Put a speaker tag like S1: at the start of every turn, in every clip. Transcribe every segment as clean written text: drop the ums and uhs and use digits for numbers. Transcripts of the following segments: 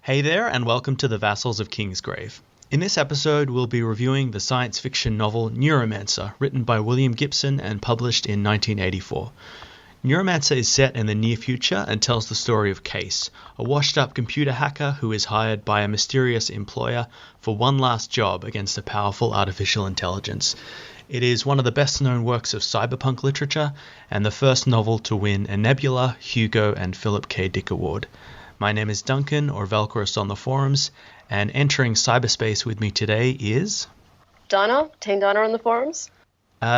S1: Hey there, and welcome to the Vassals of Kingsgrave. In this episode, we'll be reviewing the science fiction novel Neuromancer, written by William Gibson and published in 1984. Neuromancer is set in the near future and tells the story of Case, a washed-up computer hacker who is hired by a mysterious employer for one last job against a powerful artificial intelligence. It is one of the best-known works of cyberpunk literature, and the first novel to win a Nebula, Hugo, and Philip K. Dick Award. My name is Duncan, or Valkyrist on the forums, and entering Cyberspace with me today is...
S2: Donna, Team Donna on the forums.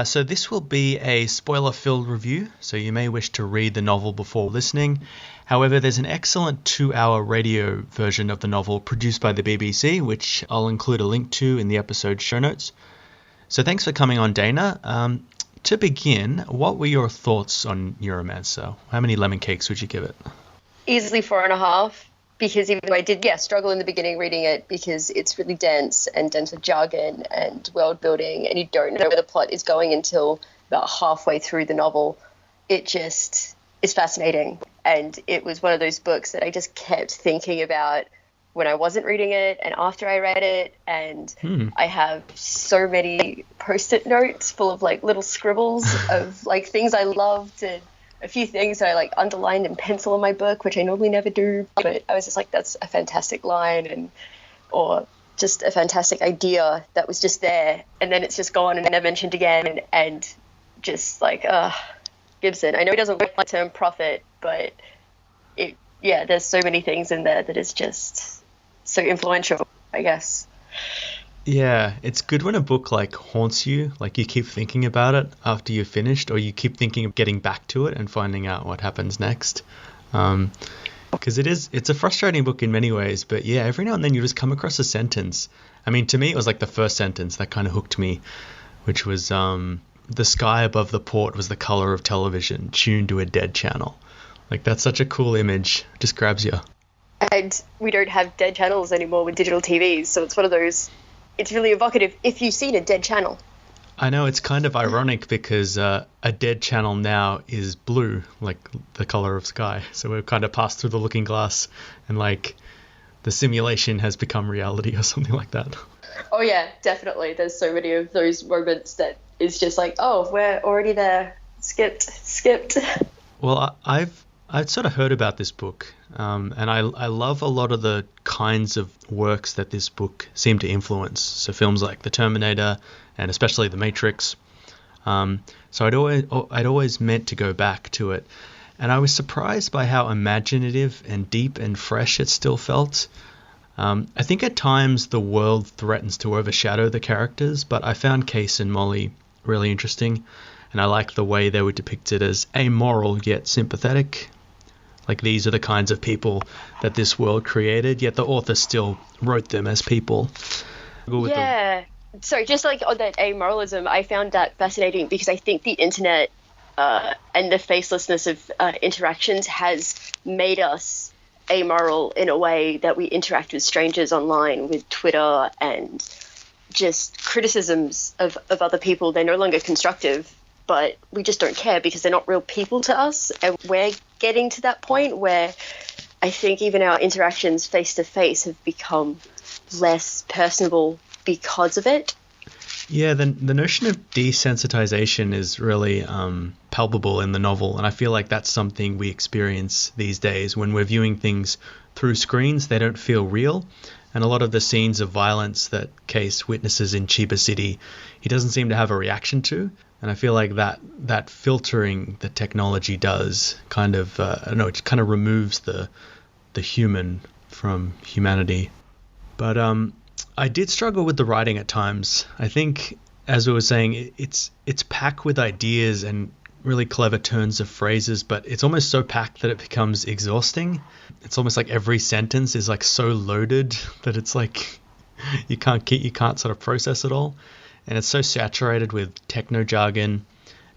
S1: So this will be a spoiler-filled review, so you may wish to read the novel before listening. However, there's an excellent 2-hour radio version of the novel produced by the BBC, which I'll include a link to in the episode show notes. So thanks for coming on, Dana. To begin, what were your thoughts on Neuromancer? How many lemon cakes would you give it?
S2: Easily 4.5, because even though I did, struggle in the beginning reading it because it's really dense and dense with jargon and world building, and you don't know where the plot is going until about halfway through the novel. It just is fascinating, and it was one of those books that I just kept thinking about when I wasn't reading it and after I read it, and I have so many post-it notes full of like little scribbles of like things I loved and a few things that I underlined in pencil in my book, which I normally never do, but I was just like, that's a fantastic line, or just a fantastic idea that was just there, and then it's just gone and never mentioned again, and just like, Gibson. I know he doesn't like the term prophet, but there's so many things in there that is just so influential, I guess.
S1: Yeah, it's good when a book haunts you, you keep thinking about it after you've finished, or you keep thinking of getting back to it and finding out what happens next. Because it's a frustrating book in many ways, but yeah, every now and then you just come across a sentence. I mean, to me, it was the first sentence that kind of hooked me, which was, the sky above the port was the color of television, tuned to a dead channel. That's such a cool image, it just grabs you.
S2: And we don't have dead channels anymore with digital TVs, so it's one of those... It's really evocative if you've seen a dead channel.
S1: I know, it's kind of ironic because a dead channel now is blue, like the color of sky. So we've kind of passed through the looking glass and the simulation has become reality or something like that.
S2: Oh yeah, definitely. There's so many of those moments that is just we're already there. Skipped.
S1: Well, I'd sort of heard about this book, and I love a lot of the kinds of works that this book seemed to influence. So films like The Terminator and especially The Matrix. So I'd always meant to go back to it, and I was surprised by how imaginative and deep and fresh it still felt. I think at times the world threatens to overshadow the characters, but I found Case and Molly really interesting, and I like the way they were depicted as amoral yet sympathetic. These are the kinds of people that this world created, yet the author still wrote them as people.
S2: Yeah. So just on that amoralism, I found that fascinating because I think the internet and the facelessness of interactions has made us amoral in a way that we interact with strangers online, with Twitter, and just criticisms of other people. They're no longer constructive, but we just don't care because they're not real people to us. And we're getting to that point where I think even our interactions face to face have become less personable because of it.
S1: Yeah, the notion of desensitization is really palpable in the novel, and I feel like that's something we experience these days. When we're viewing things through screens, they don't feel real, and a lot of the scenes of violence that Case witnesses in Chiba City, he doesn't seem to have a reaction to. And I feel like that filtering that technology does kind of, it kind of removes the human from humanity. But I did struggle with the writing at times. I think, as we were saying, it's packed with ideas and really clever turns of phrases, but it's almost so packed that it becomes exhausting. It's almost like every sentence is so loaded that it's you can't sort of process it all. And it's so saturated with techno jargon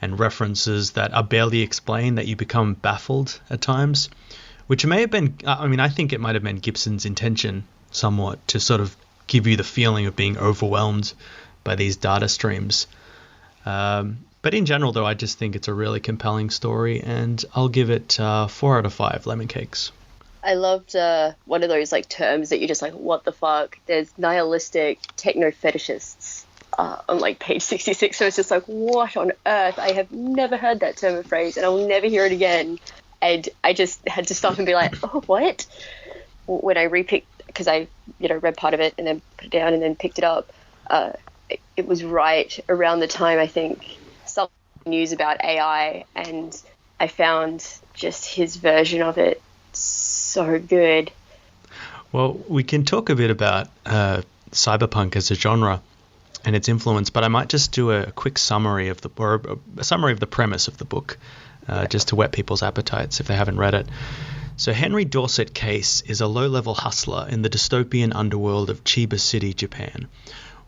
S1: and references that are barely explained that you become baffled at times, which may have been, I think it might have been Gibson's intention somewhat to sort of give you the feeling of being overwhelmed by these data streams. But in general, though, I just think it's a really compelling story, and I'll give it 4 out of 5 lemon cakes.
S2: I loved one of those like terms that you're just like, what the fuck? There's nihilistic techno fetishists on like page 66. So it's just like, what on earth? I have never heard that term or phrase, and I will never hear it again. And I just had to stop and be like, oh, what? When I repicked, because I read part of it and then put it down and then picked it up. It was right around the time, I think, some news about AI, and I found just his version of it so good.
S1: Well, we can talk a bit about cyberpunk as a genre and its influence, but I might just do a quick summary of the premise of the book, just to whet people's appetites if they haven't read it. So Henry Dorset Case is a low-level hustler in the dystopian underworld of Chiba City, Japan.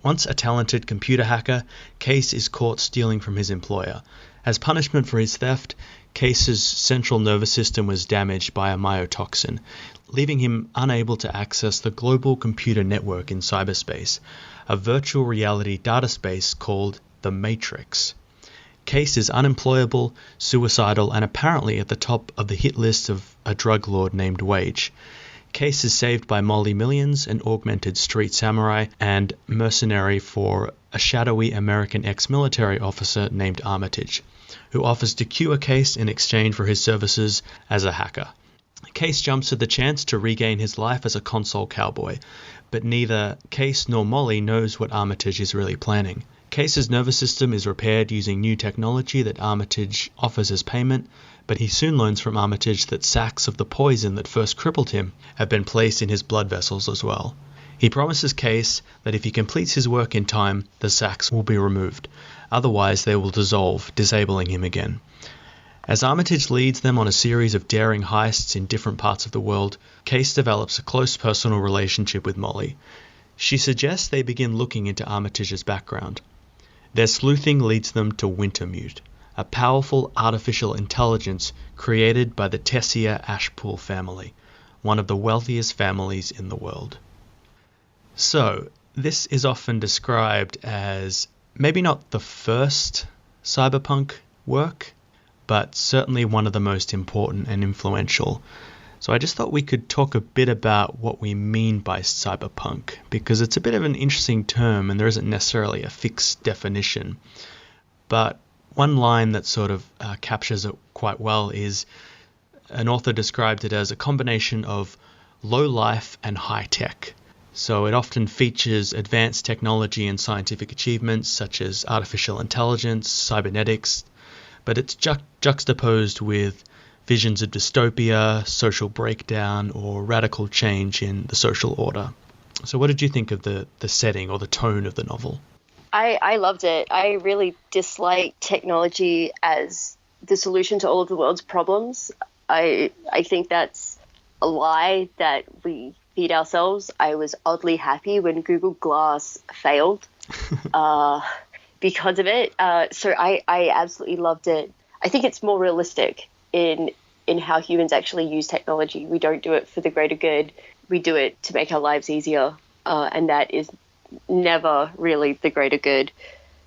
S1: Once a talented computer hacker, Case is caught stealing from his employer. As punishment for his theft, Case's central nervous system was damaged by a myotoxin, leaving him unable to access the global computer network in cyberspace, a virtual reality data space called the Matrix. Case is unemployable, suicidal, and apparently at the top of the hit list of a drug lord named Wage. Case is saved by Molly Millions, an augmented street samurai and mercenary for a shadowy American ex-military officer named Armitage, who offers to cure Case in exchange for his services as a hacker. Case jumps at the chance to regain his life as a console cowboy, but neither Case nor Molly knows what Armitage is really planning. Case's nervous system is repaired using new technology that Armitage offers as payment, but he soon learns from Armitage that sacs of the poison that first crippled him have been placed in his blood vessels as well. He promises Case that if he completes his work in time, the sacs will be removed. Otherwise, they will dissolve, disabling him again. As Armitage leads them on a series of daring heists in different parts of the world, Case develops a close personal relationship with Molly. She suggests they begin looking into Armitage's background. Their sleuthing leads them to Wintermute, a powerful artificial intelligence created by the Tessia Ashpool family, one of the wealthiest families in the world. So, this is often described as maybe not the first cyberpunk work, but certainly one of the most important and influential. So I just thought we could talk a bit about what we mean by cyberpunk, because it's a bit of an interesting term and there isn't necessarily a fixed definition. But one line that sort of captures it quite well is an author described it as a combination of low life and high tech. So it often features advanced technology and scientific achievements such as artificial intelligence, cybernetics, but it's juxtaposed with visions of dystopia, social breakdown, or radical change in the social order. So what did you think of the setting or the tone of the novel?
S2: I loved it. I really dislike technology as the solution to all of the world's problems. I think that's a lie that we feed ourselves. I was oddly happy when Google Glass failed because of it. So I absolutely loved it. I think it's more realistic in how humans actually use technology. We don't do it for the greater good. We do it to make our lives easier, and that is never really the greater good.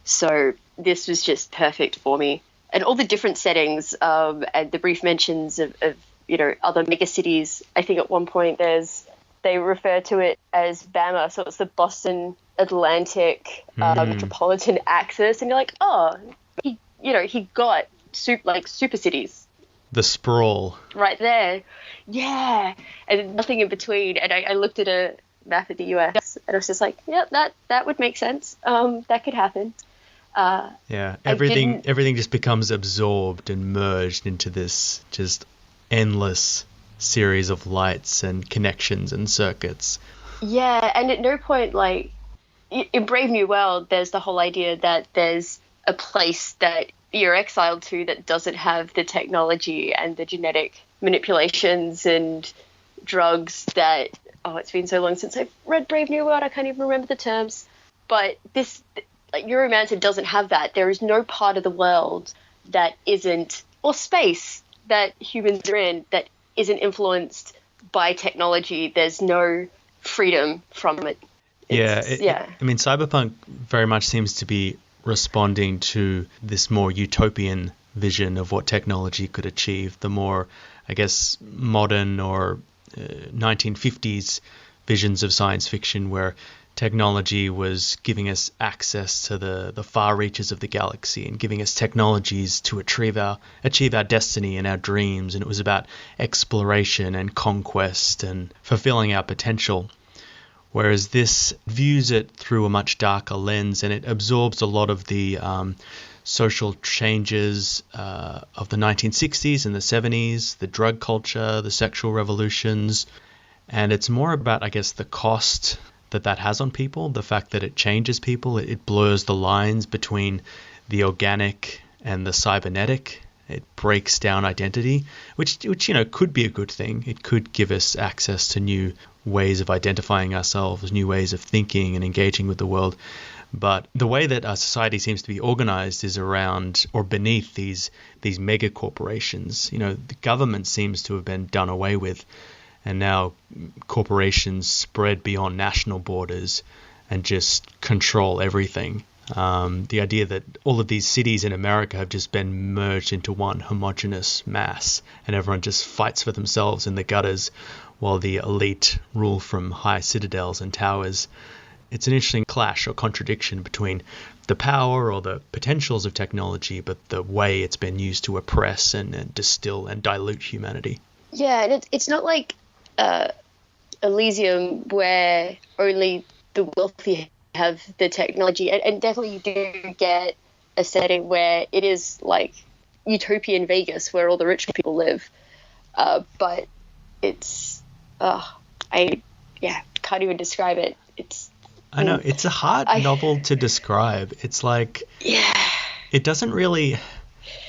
S2: So this was just perfect for me. And all the different settings and the brief mentions of other mega cities. I think at one point they refer to it as BAMA, so it's the Boston Atlantic metropolitan axis, and you're like, oh, he got super cities.
S1: The sprawl. Right
S2: there. Yeah. And nothing in between. And I looked at a map of the US and I was just like, yeah, that would make sense. That could happen.
S1: Everything just becomes absorbed and merged into this just endless series of lights and connections and circuits.
S2: Yeah, and at no point, like, in Brave New World, there's the whole idea that there's a place that you're exiled to that doesn't have the technology and the genetic manipulations and drugs that, it's been so long since I've read Brave New World, I can't even remember the terms. But this, like, Neuromancer doesn't have that. There is no part of the world that isn't, or space that humans are in, that isn't influenced by technology. There's no freedom from it.
S1: I mean, cyberpunk very much seems to be responding to this more utopian vision of what technology could achieve. The more, I guess, modern or 1950s visions of science fiction where technology was giving us access to the far reaches of the galaxy and giving us technologies to achieve our destiny and our dreams. And it was about exploration and conquest and fulfilling our potential. Whereas this views it through a much darker lens, and it absorbs a lot of the social changes of the 1960s and the 70s, the drug culture, the sexual revolutions. And it's more about, I guess, the cost that has on people, the fact that it changes people. It blurs the lines between the organic and the cybernetic. It breaks down identity, which could be a good thing. It could give us access to new ways of identifying ourselves, new ways of thinking and engaging with the world. But the way that our society seems to be organized is around or beneath these mega corporations. The government seems to have been done away with, and now corporations spread beyond national borders and just control everything. The idea that all of these cities in America have just been merged into one homogeneous mass, and everyone just fights for themselves in the gutters while the elite rule from high citadels and towers. It's an interesting clash or contradiction between the power or the potentials of technology, but the way it's been used to oppress and distill and dilute humanity.
S2: Yeah, and it's not like Elysium where only the wealthy have the technology, and definitely you do get a setting where it is like utopian Vegas where all the rich people live, but it's I can't even describe it.
S1: I know it's a hard novel to describe. It's like it doesn't really.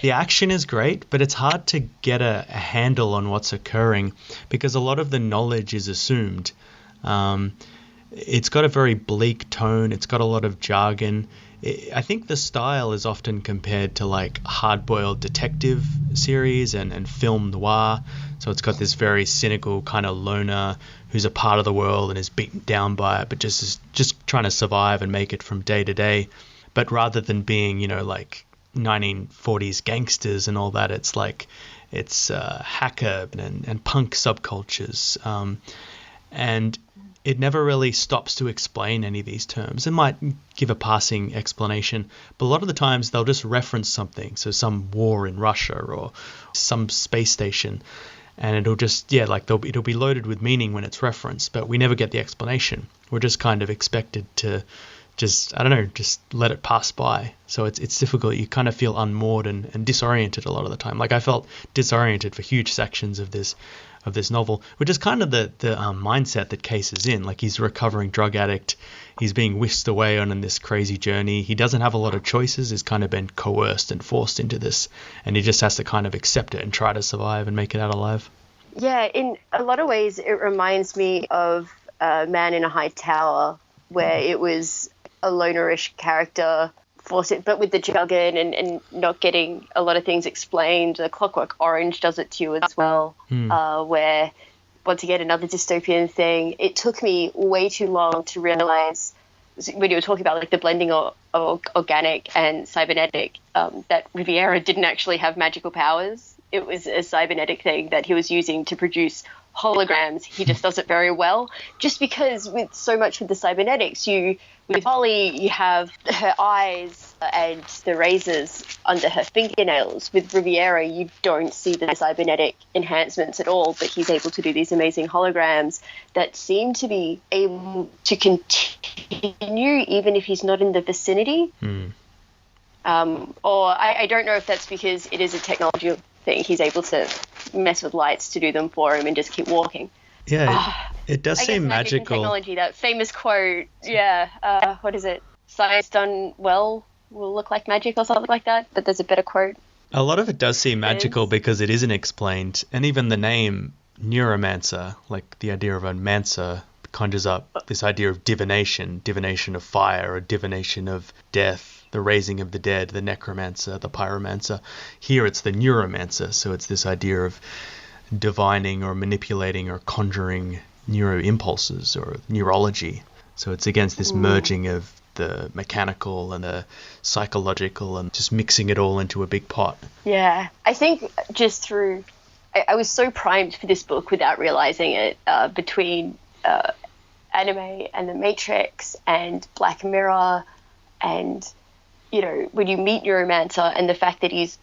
S1: The action is great, but it's hard to get a handle on what's occurring because a lot of the knowledge is assumed. It's got a very bleak tone. It's got a lot of jargon. I think the style is often compared to like hard-boiled detective series and film noir. So it's got this very cynical kind of loner who's a part of the world and is beaten down by it, but just trying to survive and make it from day to day. But rather than being, like 1940s gangsters and all that, it's hacker and punk subcultures, and it never really stops to explain any of these terms. It might give a passing explanation, but a lot of the times they'll just reference something, so some war in Russia or some space station, and it'll just it'll be loaded with meaning when it's referenced, but we never get the explanation. We're just kind of expected to just let it pass by. So it's difficult. You kind of feel unmoored and disoriented a lot of the time. Like I felt disoriented for huge sections of this novel, which is kind of the mindset that Case is in. Like he's a recovering drug addict. He's being whisked away on this crazy journey. He doesn't have a lot of choices. He's kind of been coerced and forced into this, and he just has to kind of accept it and try to survive and make it out alive.
S2: Yeah, in a lot of ways, it reminds me of Man in a High Tower, where it was a lonerish character, but with the jargon and not getting a lot of things explained. The Clockwork Orange does it to you as well, where, once again, another dystopian thing. It took me way too long to realize, when you were talking about like the blending of organic and cybernetic, that Riviera didn't actually have magical powers. It was a cybernetic thing that he was using to produce holograms. He just does it very well, just because with so much with the cybernetics, with Holly, you have her eyes and the razors under her fingernails. With Riviera, you don't see the cybernetic enhancements at all, but he's able to do these amazing holograms that seem to be able to continue even if he's not in the vicinity. Or I don't know if that's because it is a technology thing. He's able to mess with lights to do them for him and just keep walking.
S1: Yeah, it does seem magical.
S2: Technology, that famous quote, what is it? Science done well will look like magic or something like that, but there's a better quote.
S1: A lot of it does seem magical because it isn't explained, and even the name Neuromancer, like the idea of a mancer, conjures up this idea of divination of fire, or divination of death, the raising of the dead, the necromancer, the pyromancer. Here it's the neuromancer, so it's this idea of divining or manipulating or conjuring neuro impulses or neurology. So it's against this merging of the mechanical and the psychological and just mixing it all into a big pot.
S2: Yeah, I think just through I was so primed for this book without realizing it, between anime and The Matrix and Black Mirror, and, you know, when you meet Neuromancer and the fact that he's,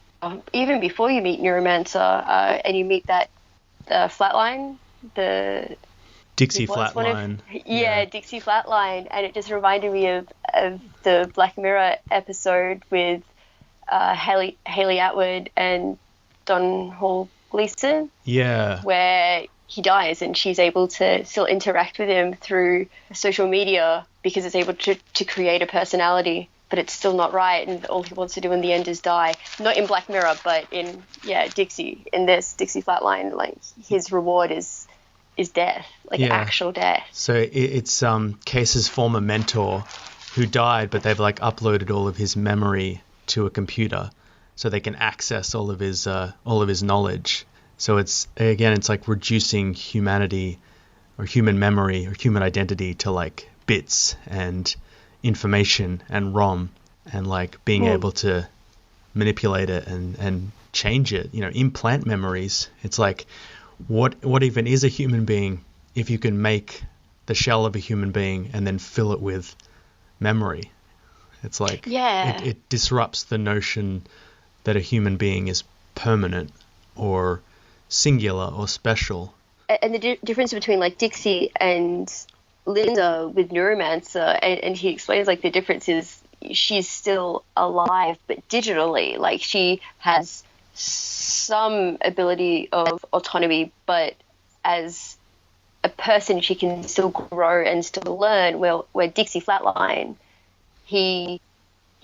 S2: even before you meet Neuromancer, and you meet that Flatline, the
S1: Dixie Flatline.
S2: Yeah, Dixie Flatline, and it just reminded me of the Black Mirror episode with Haley Atwood and Don Hall Gleason.
S1: Yeah.
S2: Where he dies and she's able to still interact with him through social media because it's able to create a personality, but it's still not right, and all he wants to do in the end is die. Not in Black Mirror, but in Dixie. In this Dixie Flatline, like, his reward is death, like actual death.
S1: So it's Case's former mentor who died, but they've like uploaded all of his memory to a computer so they can access all of his knowledge. So it's like reducing humanity or human memory or human identity to like bits and information and ROM, and like being able to manipulate it and change it, you know, implant memories. It's like, what even is a human being if you can make the shell of a human being and then fill it with memory? It's like, it disrupts the notion that a human being is permanent or singular or special.
S2: And the difference between like Dixie and Linda with Neuromancer, and he explains like the difference is she's still alive but digitally, like she has some ability of autonomy, but as a person she can still grow and still learn. Where Dixie Flatline, he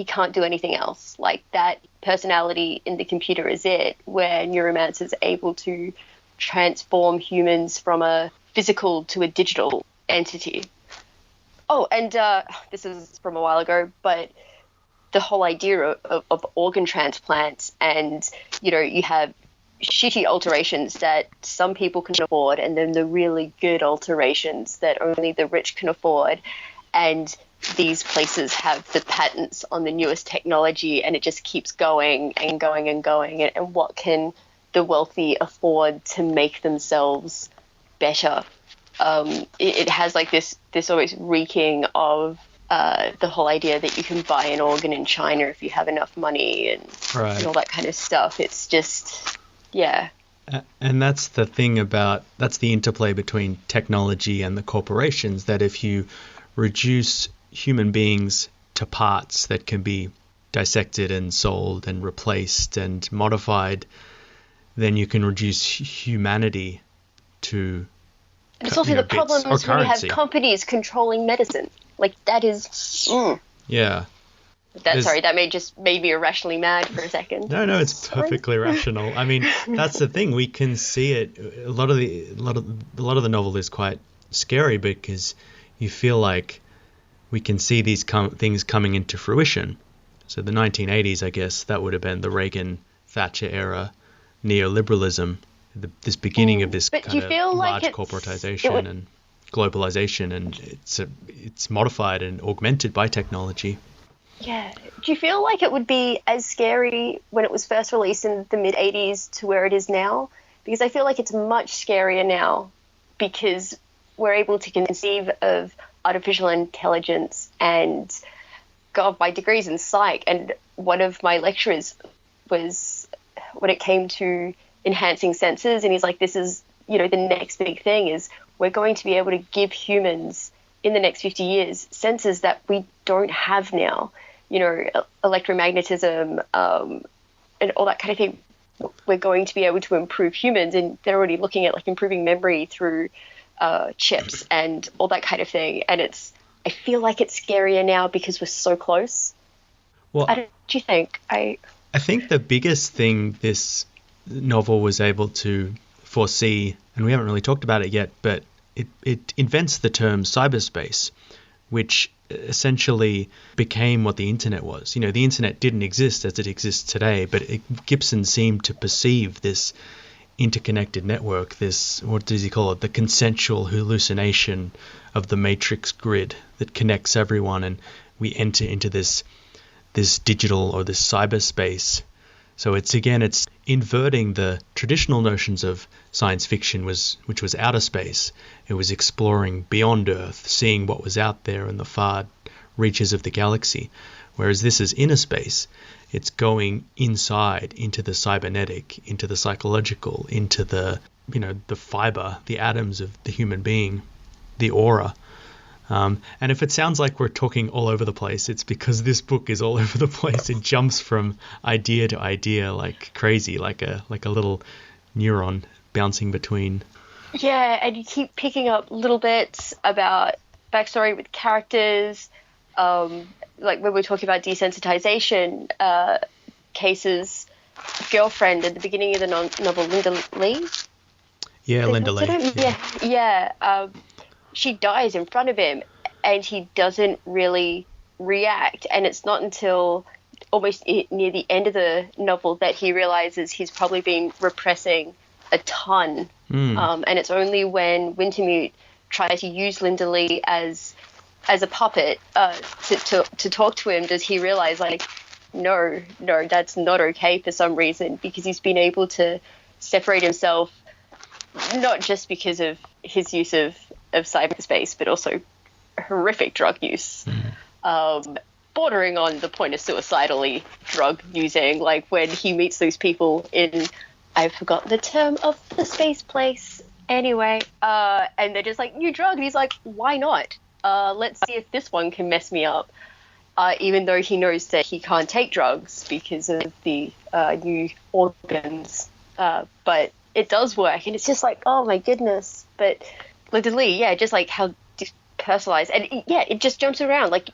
S2: can't do anything else. Like, that personality in the computer is it, where Neuromancer is able to transform humans from a physical to a digital entity. Oh, and this is from a while ago, but the whole idea of organ transplants, and, you know, you have shitty alterations that some people can afford, and then the really good alterations that only the rich can afford. And these places have the patents on the newest technology, and it just keeps going and going and going. And what can the wealthy afford to make themselves better? It has like this always reeking of the whole idea that you can buy an organ in China if you have enough money and all that kind of stuff. It's just, yeah.
S1: And that's the thing that's the interplay between technology and the corporations, that if you reduce human beings to parts that can be dissected and sold and replaced and modified, then you can reduce humanity to...
S2: And it's also the problem is when you have companies controlling medicine. Like, that is...
S1: Yeah.
S2: That made me irrationally mad for a second.
S1: No, it's perfectly rational. I mean, that's the thing. We can see it. A lot of the novel is quite scary because you feel like we can see these things coming into fruition. So the 1980s, I guess, that would have been the Reagan-Thatcher era neoliberalism, this beginning of this kind of large corporatization and globalization, and it's modified and augmented by technology.
S2: Yeah. Do you feel like it would be as scary when it was first released in the mid-80s to where it is now? Because I feel like it's much scarier now because we're able to conceive of artificial intelligence and go by degrees in psych. And one of my lecturers was, when it came to enhancing senses, and he's like, this is, you know, the next big thing is we're going to be able to give humans in the next 50 years senses that we don't have now. You know, electromagnetism and all that kind of thing. We're going to be able to improve humans, and they're already looking at like improving memory through chips and all that kind of thing. And I feel like it's scarier now because we're so close.
S1: Well,
S2: what do you think?
S1: I think the biggest thing this novel was able to foresee, and we haven't really talked about it yet, but it invents the term cyberspace, which essentially became what the internet was. You know, the internet didn't exist as it exists today, but Gibson seemed to perceive this interconnected network, this, what does he call it, the consensual hallucination of the matrix grid that connects everyone, and we enter into this digital or this cyberspace. So it's inverting the traditional notions of science fiction, which was outer space. It was exploring beyond Earth, seeing what was out there in the far reaches of the galaxy. Whereas this is inner space. It's going inside into the cybernetic, into the psychological, into the fiber, the atoms of the human being, the aura. And if it sounds like we're talking all over the place, it's because this book is all over the place. It jumps from idea to idea like crazy, like a little neuron bouncing between.
S2: Yeah, and you keep picking up little bits about backstory with characters. Like when we're talking about desensitization cases, girlfriend at the beginning of the novel, Linda Lee.
S1: Yeah, Linda Lee.
S2: Yeah. She dies in front of him, and he doesn't really react. And it's not until almost near the end of the novel that he realizes he's probably been repressing a ton. And it's only when Wintermute tries to use Linda Lee as a puppet to talk to him does he realize, like, no, that's not okay for some reason, because he's been able to separate himself, not just because of his use of cyberspace, but also horrific drug use, bordering on the point of suicidally drug using, like when he meets those people in, I forgot the term of the space place anyway, and they're just like, new drug, and he's like, why not? Let's see if this one can mess me up, even though he knows that he can't take drugs because of the new organs, but it does work, and it's just like, oh my goodness. But Linda Lee, yeah, just like how personalized, and it just jumps around. Like,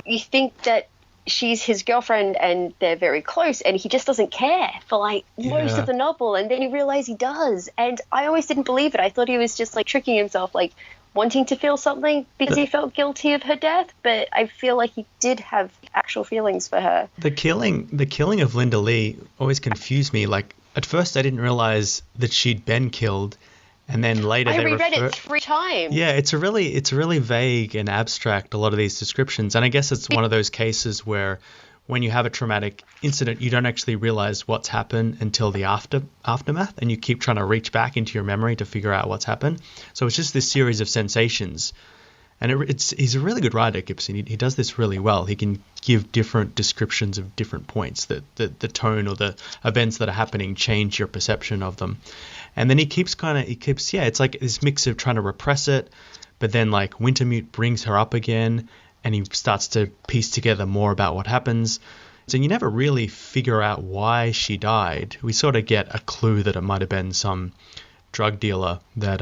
S2: you think that she's his girlfriend and they're very close, and he just doesn't care for like most of the novel, and then you realize he does. And I always didn't believe it. I thought he was just like tricking himself, like wanting to feel something because he felt guilty of her death, but I feel like he did have actual feelings for her.
S1: The killing of Linda Lee always confused me. Like, at first I didn't realize that she'd been killed, and then later
S2: I reread it 3 times.
S1: Yeah, it's a really vague and abstract, a lot of these descriptions, and I guess it's one of those cases where when you have a traumatic incident, you don't actually realize what's happened until the aftermath, and you keep trying to reach back into your memory to figure out what's happened. So it's just this series of sensations, and he's a really good writer, Gibson. He does this really well. He can give different descriptions of different points. The tone or the events that are happening change your perception of them. And then he keeps it's like this mix of trying to repress it, but then like Wintermute brings her up again, and he starts to piece together more about what happens. So you never really figure out why she died. We sort of get a clue that it might have been some drug dealer that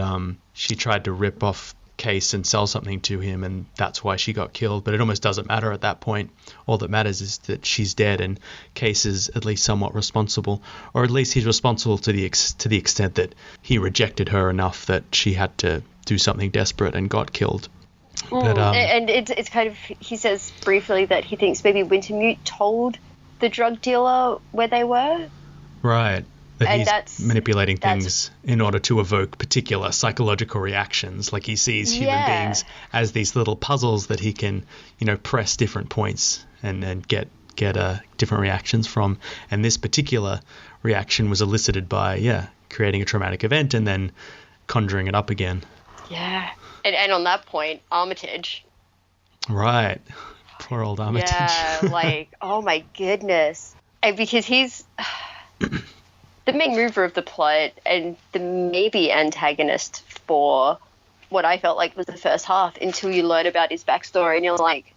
S1: she tried to rip off Case and sell something to him, and that's why she got killed. But it almost doesn't matter at that point. All that matters is that she's dead, and Case is at least somewhat responsible, or at least he's responsible to the extent that he rejected her enough that she had to do something desperate and got killed. But,
S2: and it's kind of, he says briefly that he thinks maybe Wintermute told the drug dealer where they were.
S1: Right. That he's manipulating things in order to evoke particular psychological reactions. Like he sees human beings as these little puzzles that he can, press different points and get different reactions from. And this particular reaction was elicited by, creating a traumatic event and then conjuring it up again.
S2: Yeah. And on that point, Armitage.
S1: Right. Poor old Armitage.
S2: Yeah, like, oh my goodness. And because he's the main mover of the plot and the maybe antagonist for what I felt like was the first half, until you learn about his backstory and you're like,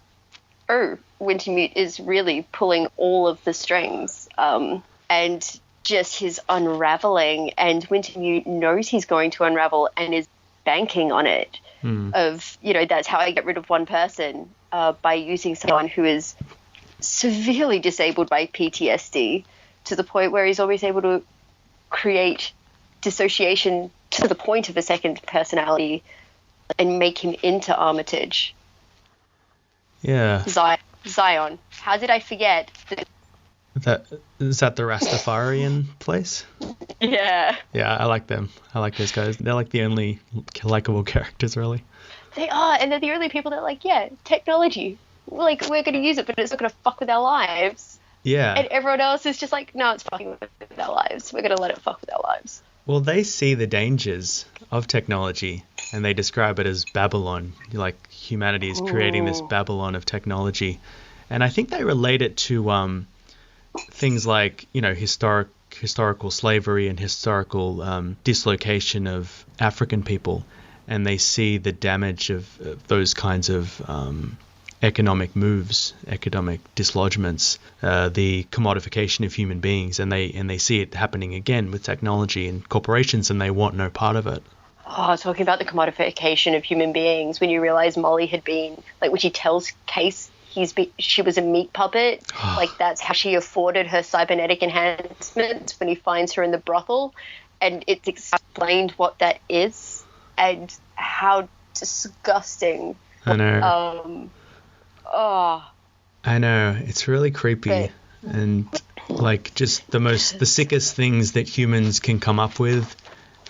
S2: oh, Wintermute is really pulling all of the strings. And just his unraveling, and Wintermute knows he's going to unravel and is banking on it. Of, that's how I get rid of one person, by using someone who is severely disabled by PTSD to the point where he's always able to create dissociation to the point of a second personality and make him into Armitage.
S1: Yeah.
S2: Zion. How did I forget that?
S1: Is that the Rastafarian place?
S2: Yeah.
S1: Yeah, I like them. I like those guys. They're like the only likable characters, really.
S2: They are, and they're the only people that are like, technology. We're going to use it, but it's not going to fuck with our lives.
S1: Yeah.
S2: And everyone else is just like, no, it's fucking with our lives. We're going to let it fuck with our lives.
S1: Well, they see the dangers of technology and they describe it as Babylon. Like humanity is creating this Babylon of technology. And I think they relate it to things like, historical slavery and historical dislocation of African people. And they see the damage of those kinds of economic moves, economic dislodgements, the commodification of human beings, and they see it happening again with technology and corporations, and they want no part of it.
S2: Oh, talking about the commodification of human beings, when you realize Molly had been, like, when she tells Case she was a meat puppet, like, that's how she afforded her cybernetic enhancements when he finds her in the brothel, and it's explained what that is and how disgusting.
S1: I know. I know, it's really creepy. And like just the sickest things that humans can come up with,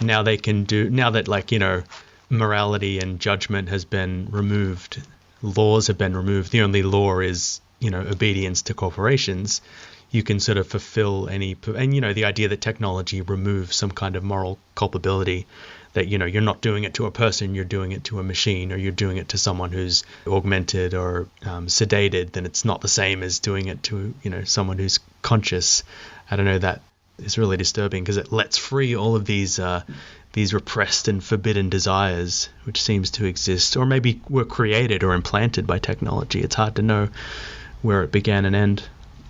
S1: now they can do, now that, like, morality and judgment has been removed, laws have been removed, the only law is, obedience to corporations. You can sort of fulfill any, and the idea that technology removes some kind of moral culpability, that you're not doing it to a person, you're doing it to a machine, or you're doing it to someone who's augmented or sedated, then it's not the same as doing it to someone who's conscious. I don't know, that is really disturbing because it lets free all of these repressed and forbidden desires which seems to exist, or maybe were created or implanted by technology. It's hard to know where it began and end.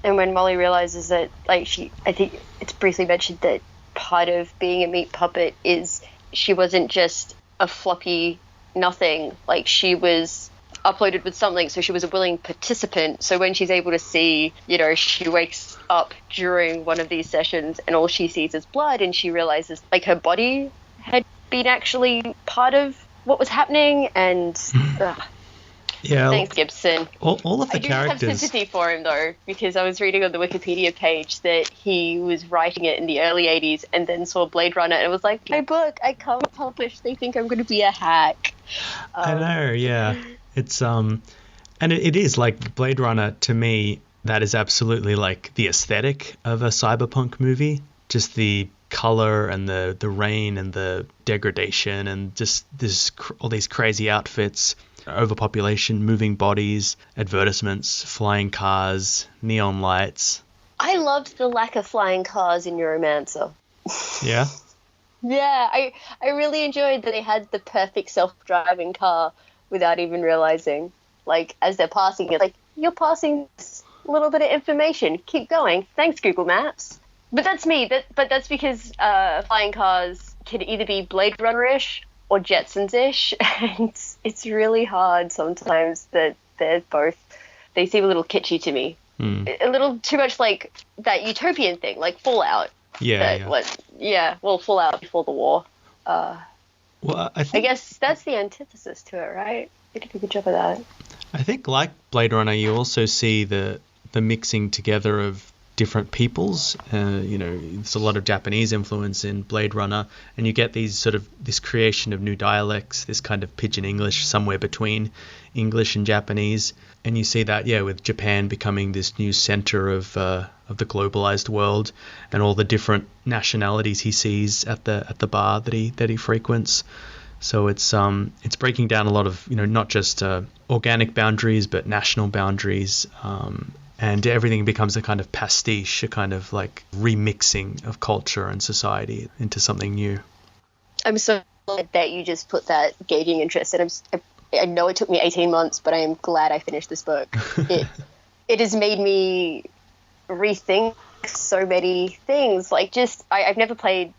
S2: And when Molly realizes that, like, I think it's briefly mentioned that part of being a meat puppet is she wasn't just a floppy nothing, like, she was uploaded with something, so she was a willing participant. So when she's able to see, she wakes up during one of these sessions and all she sees is blood, and she realizes, like, her body had been actually part of what was happening, and
S1: yeah,
S2: thanks, Gibson.
S1: All of the characters.
S2: I do have sympathy for him, though, because I was reading on the Wikipedia page that he was writing it in the early 80s and then saw Blade Runner and was like, my book, I can't publish. They think I'm going to be a hack.
S1: I know, yeah. It's, and it is, like, Blade Runner, to me, that is absolutely, like, the aesthetic of a cyberpunk movie. Just the color and the rain and the degradation and just all these crazy outfits. Overpopulation, moving bodies, advertisements, flying cars, neon lights.
S2: I loved the lack of flying cars in Neuromancer.
S1: Yeah?
S2: Yeah, I really enjoyed that they had the perfect self-driving car without even realizing. Like, as they're passing it, like, you're passing this little bit of information. Keep going. Thanks, Google Maps. But that's me. But that's because flying cars can either be Blade Runner-ish or Jetsons-ish, and it's really hard sometimes that they seem a little kitschy to me. A little too much like that utopian thing, like Fallout. Well, Fallout before the war.
S1: Well, I
S2: guess that's the antithesis to it, right? You did a good job of that.
S1: I think, like Blade Runner, you also see the mixing together of different peoples. There's a lot of Japanese influence in Blade Runner, and you get this creation of new dialects, this kind of pidgin English somewhere between English and Japanese, and you see that with Japan becoming this new center of the globalized world, and all the different nationalities he sees at the bar that he frequents. So it's breaking down a lot of not just organic boundaries but national boundaries. And everything becomes a kind of pastiche, a kind of like remixing of culture and society into something new.
S2: I'm so glad that you just put that gauging interest. And I know it took me 18 months, but I am glad I finished this book. It has made me rethink so many things. Like, just I've never played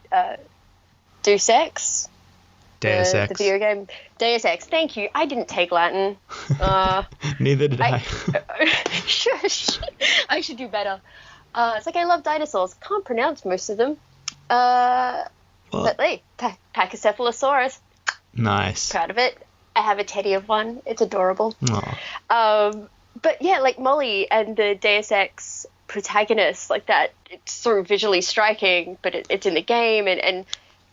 S2: Deus Ex. The video game Deus Ex. Thank you. I didn't take Latin.
S1: Neither did I.
S2: Shush. I should do better. It's like I love dinosaurs. Can't pronounce most of them. But hey, Pachycephalosaurus.
S1: Nice.
S2: Proud of it. I have a teddy of one. It's adorable. But yeah, like Molly and the Deus Ex protagonist, like that. It's sort of visually striking, but it's in the game, and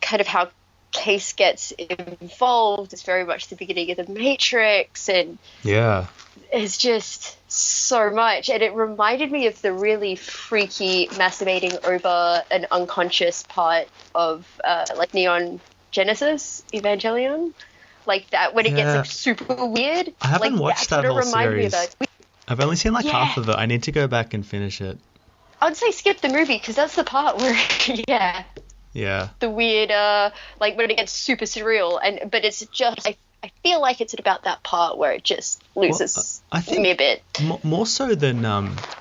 S2: kind of how Case gets involved. It's very much the beginning of the Matrix, and it's just so much, and it reminded me of the really freaky masturbating over an unconscious part of like Neon Genesis Evangelion, like that when it gets like super weird.
S1: I haven't
S2: like,
S1: watched that whole series. I've only seen like half of it. I need to go back and finish it.
S2: I'd say skip the movie because that's the part where the weird like when it gets super surreal, but it's just I feel like it's at about that part where it just loses me a bit.
S1: More so than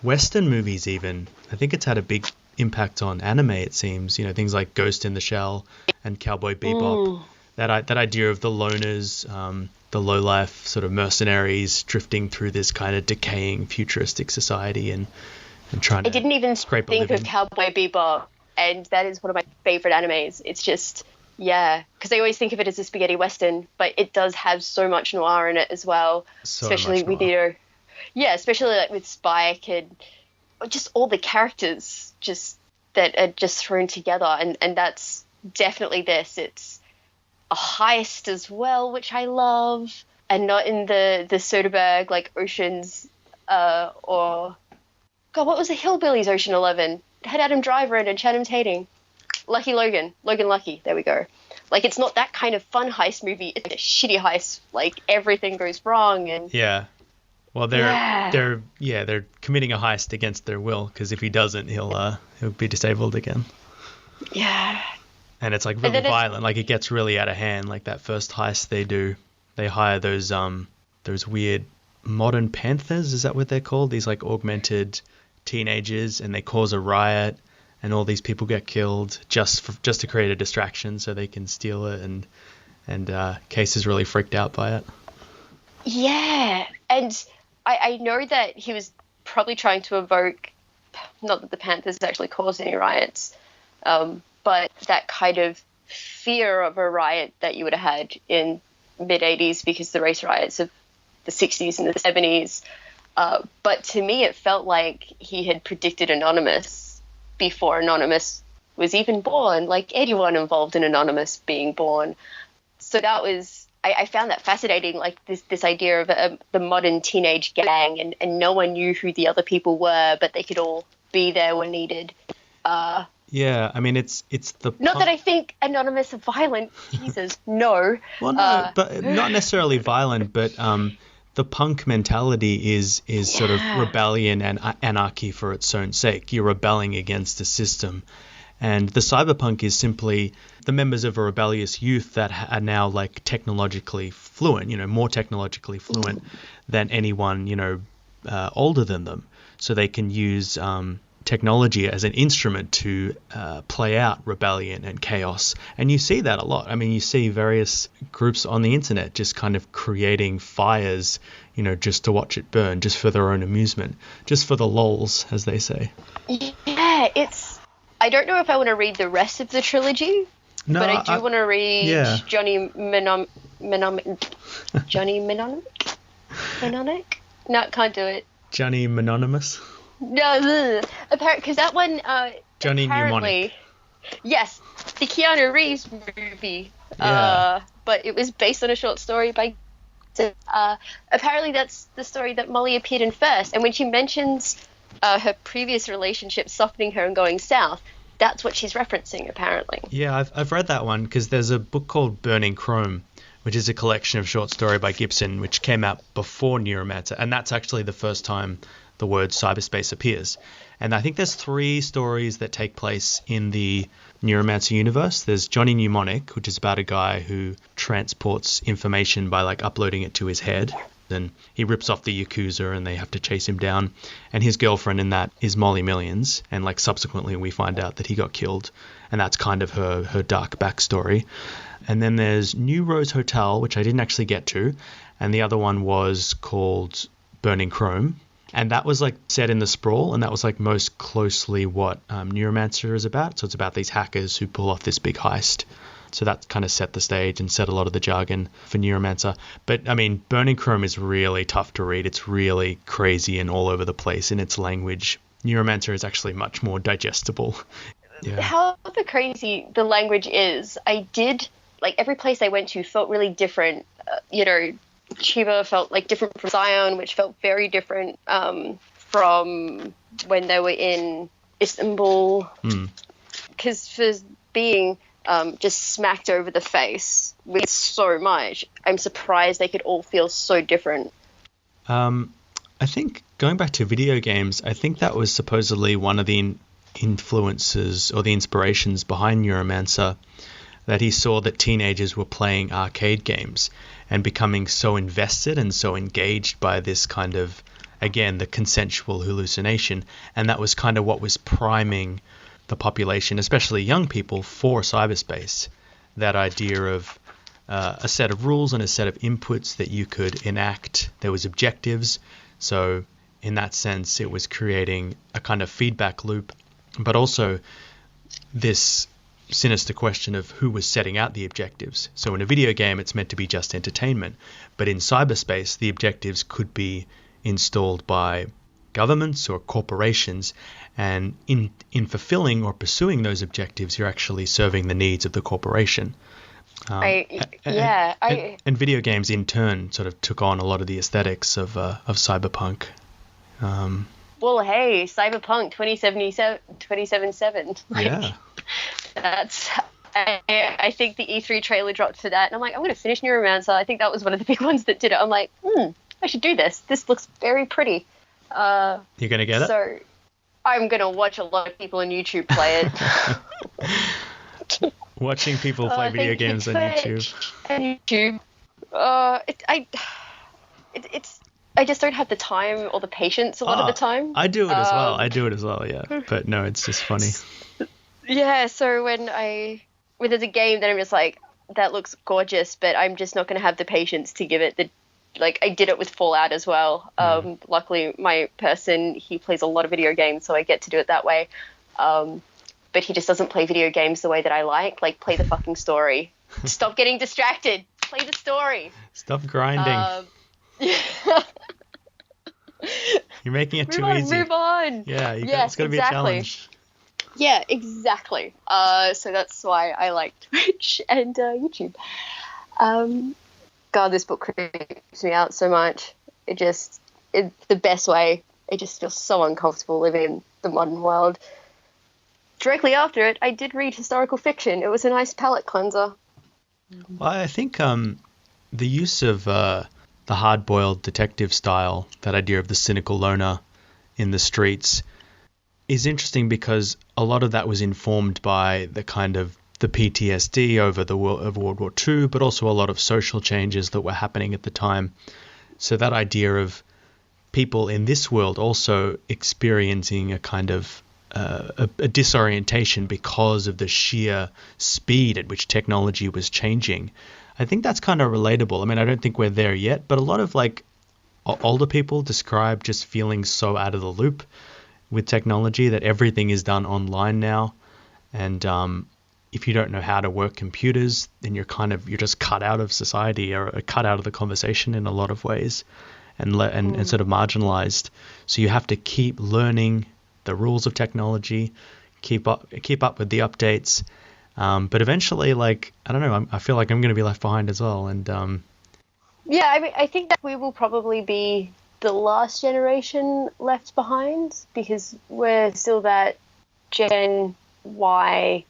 S1: Western movies even. I think it's had a big impact on anime, it seems. You know, things like Ghost in the Shell and Cowboy Bebop. That idea of the loners, the low-life sort of mercenaries drifting through this kind of decaying futuristic society and trying to scrape a living. I didn't even think of
S2: Cowboy Bebop, and that is one of my favorite animes. It's just... yeah, because I always think of it as a spaghetti western, but it does have so much noir in it as well. Especially with especially like with Spike and just all the characters just that are just thrown together, and that's definitely this. It's a heist as well, which I love, and not in the Soderbergh like Ocean's or God, what was the Hillbillies Ocean 11? It had Adam Driver in and Channing Tatum. Logan Lucky, there we go. Like, it's not that kind of fun heist movie. It's a shitty heist. Like, everything goes wrong and
S1: well, they're committing a heist against their will, because if he doesn't, he'll be disabled again. And it's like really violent. Like, it gets really out of hand. Like that first heist they do, they hire those weird modern panthers. Is that what they're called? These like augmented teenagers, and they cause a riot. And all these people get killed just to create a distraction so they can steal it, and Case is really freaked out by it.
S2: Yeah, and I know that he was probably trying to evoke, not that the Panthers actually caused any riots, but that kind of fear of a riot that you would have had in mid-'80s because the race riots of the 60s and the 70s. But to me, it felt like he had predicted Anonymous before Anonymous was even born, like anyone involved in Anonymous being born. So that was, I found that fascinating, like this idea of the modern teenage gang, and no one knew who the other people were, but they could all be there when needed.
S1: Yeah, I mean, it's the...
S2: Not that I think Anonymous are violent. Jesus, no.
S1: Well, no, but not necessarily violent, but... the punk mentality is sort of rebellion and anarchy for its own sake. You're rebelling against the system. And the cyberpunk is simply the members of a rebellious youth that are now like technologically fluent, more technologically fluent than anyone, older than them. So they can use technology as an instrument to play out rebellion and chaos. And you see that a lot. I mean, you see various groups on the internet just kind of creating fires, just to watch it burn, just for their own amusement, just for the lols, as they say.
S2: Yeah, I don't know if I want to read the rest of the trilogy, but I do want to read Johnny Mnemonic? No, can't do it.
S1: Johnny Mononymous?
S2: No, because that one
S1: Johnny Mnemonic.
S2: Yes, the Keanu Reeves movie. But it was based on a short story by. Apparently, that's the story that Molly appeared in first. And when she mentions her previous relationship softening her and going south, that's what she's referencing. Apparently. Yeah,
S1: I've read that one because there's a book called Burning Chrome, which is a collection of short story by Gibson, which came out before Neuromancer, and that's actually the first time the word cyberspace appears. And I think there's 3 stories that take place in the Neuromancer universe. There's Johnny Mnemonic, which is about a guy who transports information by like uploading it to his head. Then he rips off the Yakuza and they have to chase him down. And his girlfriend in that is Molly Millions. And like subsequently we find out that he got killed. And that's kind of her dark backstory. And then there's New Rose Hotel, which I didn't actually get to. And the other one was called Burning Chrome. And that was like set in the sprawl, and that was like most closely what Neuromancer is about. So it's about these hackers who pull off this big heist. So that kind of set the stage and set a lot of the jargon for Neuromancer. But I mean, Burning Chrome is really tough to read. It's really crazy and all over the place in its language. Neuromancer is actually much more digestible.
S2: Yeah. However crazy the language is, I did, like every place I went to felt really different. Chiba felt like different from Zion, which felt very different from when they were in Istanbul. Because for being just smacked over the face with so much, I'm surprised they could all feel so different.
S1: I think going back to video games, I think that was supposedly one of the influences or the inspirations behind Neuromancer, that he saw that teenagers were playing arcade games and becoming so invested and so engaged by this kind of, again, the consensual hallucination. And that was kind of what was priming the population, especially young people, for cyberspace. That idea of a set of rules and a set of inputs that you could enact. There was objectives. So in that sense, it was creating a kind of feedback loop, but also this sinister question of who was setting out the objectives. So in a video game, it's meant to be just entertainment, but in cyberspace, the objectives could be installed by governments or corporations, and in fulfilling or pursuing those objectives, you're actually serving the needs of the corporation. And video games in turn sort of took on a lot of the aesthetics of cyberpunk.
S2: Well, hey, Cyberpunk 2077.
S1: Yeah.
S2: That's. I think the E3 trailer dropped for that, and I'm like, I'm going to finish Neuromancer. I think that was one of the big ones that did it. I'm like, I should do this. This looks very pretty.
S1: You're going to get it?
S2: So I'm going to watch a lot of people on YouTube play it.
S1: Watching people play video games on YouTube.
S2: And YouTube. I just don't have the time or the patience a lot of the time.
S1: I do it as well. Yeah. But no, it's just funny.
S2: Yeah, so when there's a game that I'm just like, that looks gorgeous, but I'm just not going to have the patience to give it I did it with Fallout as well. Luckily, my person, he plays a lot of video games, so I get to do it that way. But he just doesn't play video games the way that I like. Like, play the fucking story. Stop getting distracted. Play the story.
S1: Stop grinding. You're making it too easy.
S2: Move on.
S1: Yeah, it's got to be a challenge.
S2: Yeah, exactly. So that's why I like Twitch and YouTube. God, this book creeps me out so much. It's the best way. It just feels so uncomfortable living in the modern world. Directly after it, I did read historical fiction. It was a nice palate cleanser.
S1: Well, I think the use of the hard-boiled detective style, that idea of the cynical loner in the streets, is interesting because a lot of that was informed by the kind of the PTSD over the of World War II, but also a lot of social changes that were happening at the time. So that idea of people in this world also experiencing a kind of a disorientation because of the sheer speed at which technology was changing, I think that's kind of relatable. I mean, I don't think we're there yet, but a lot of older people describe just feeling so out of the loop with technology, that everything is done online now. And if you don't know how to work computers, then you're just cut out of society, or cut out of the conversation in a lot of ways, and sort of marginalized. So you have to keep learning the rules of technology, keep up with the updates. But eventually, I don't know, I feel like I'm going to be left behind as well. And
S2: yeah, I mean, I think that we will probably be the last generation left behind, because we're still that Gen Y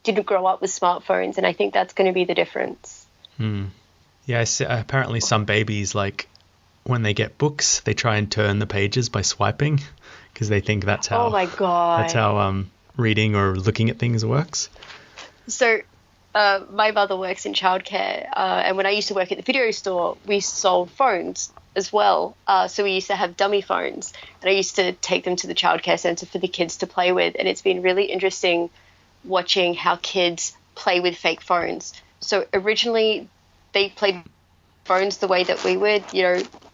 S2: didn't grow up with smartphones, and I think that's going to be the difference.
S1: Yeah, apparently some babies, when they get books, they try and turn the pages by swiping, because they think that's how.
S2: Oh my god!
S1: That's how reading or looking at things works.
S2: So, my mother works in childcare, and when I used to work at the video store, we sold phones as well. So we used to have dummy phones, and I used to take them to the childcare centre for the kids to play with. And it's been really interesting watching how kids play with fake phones. So originally they played phones the way that we would,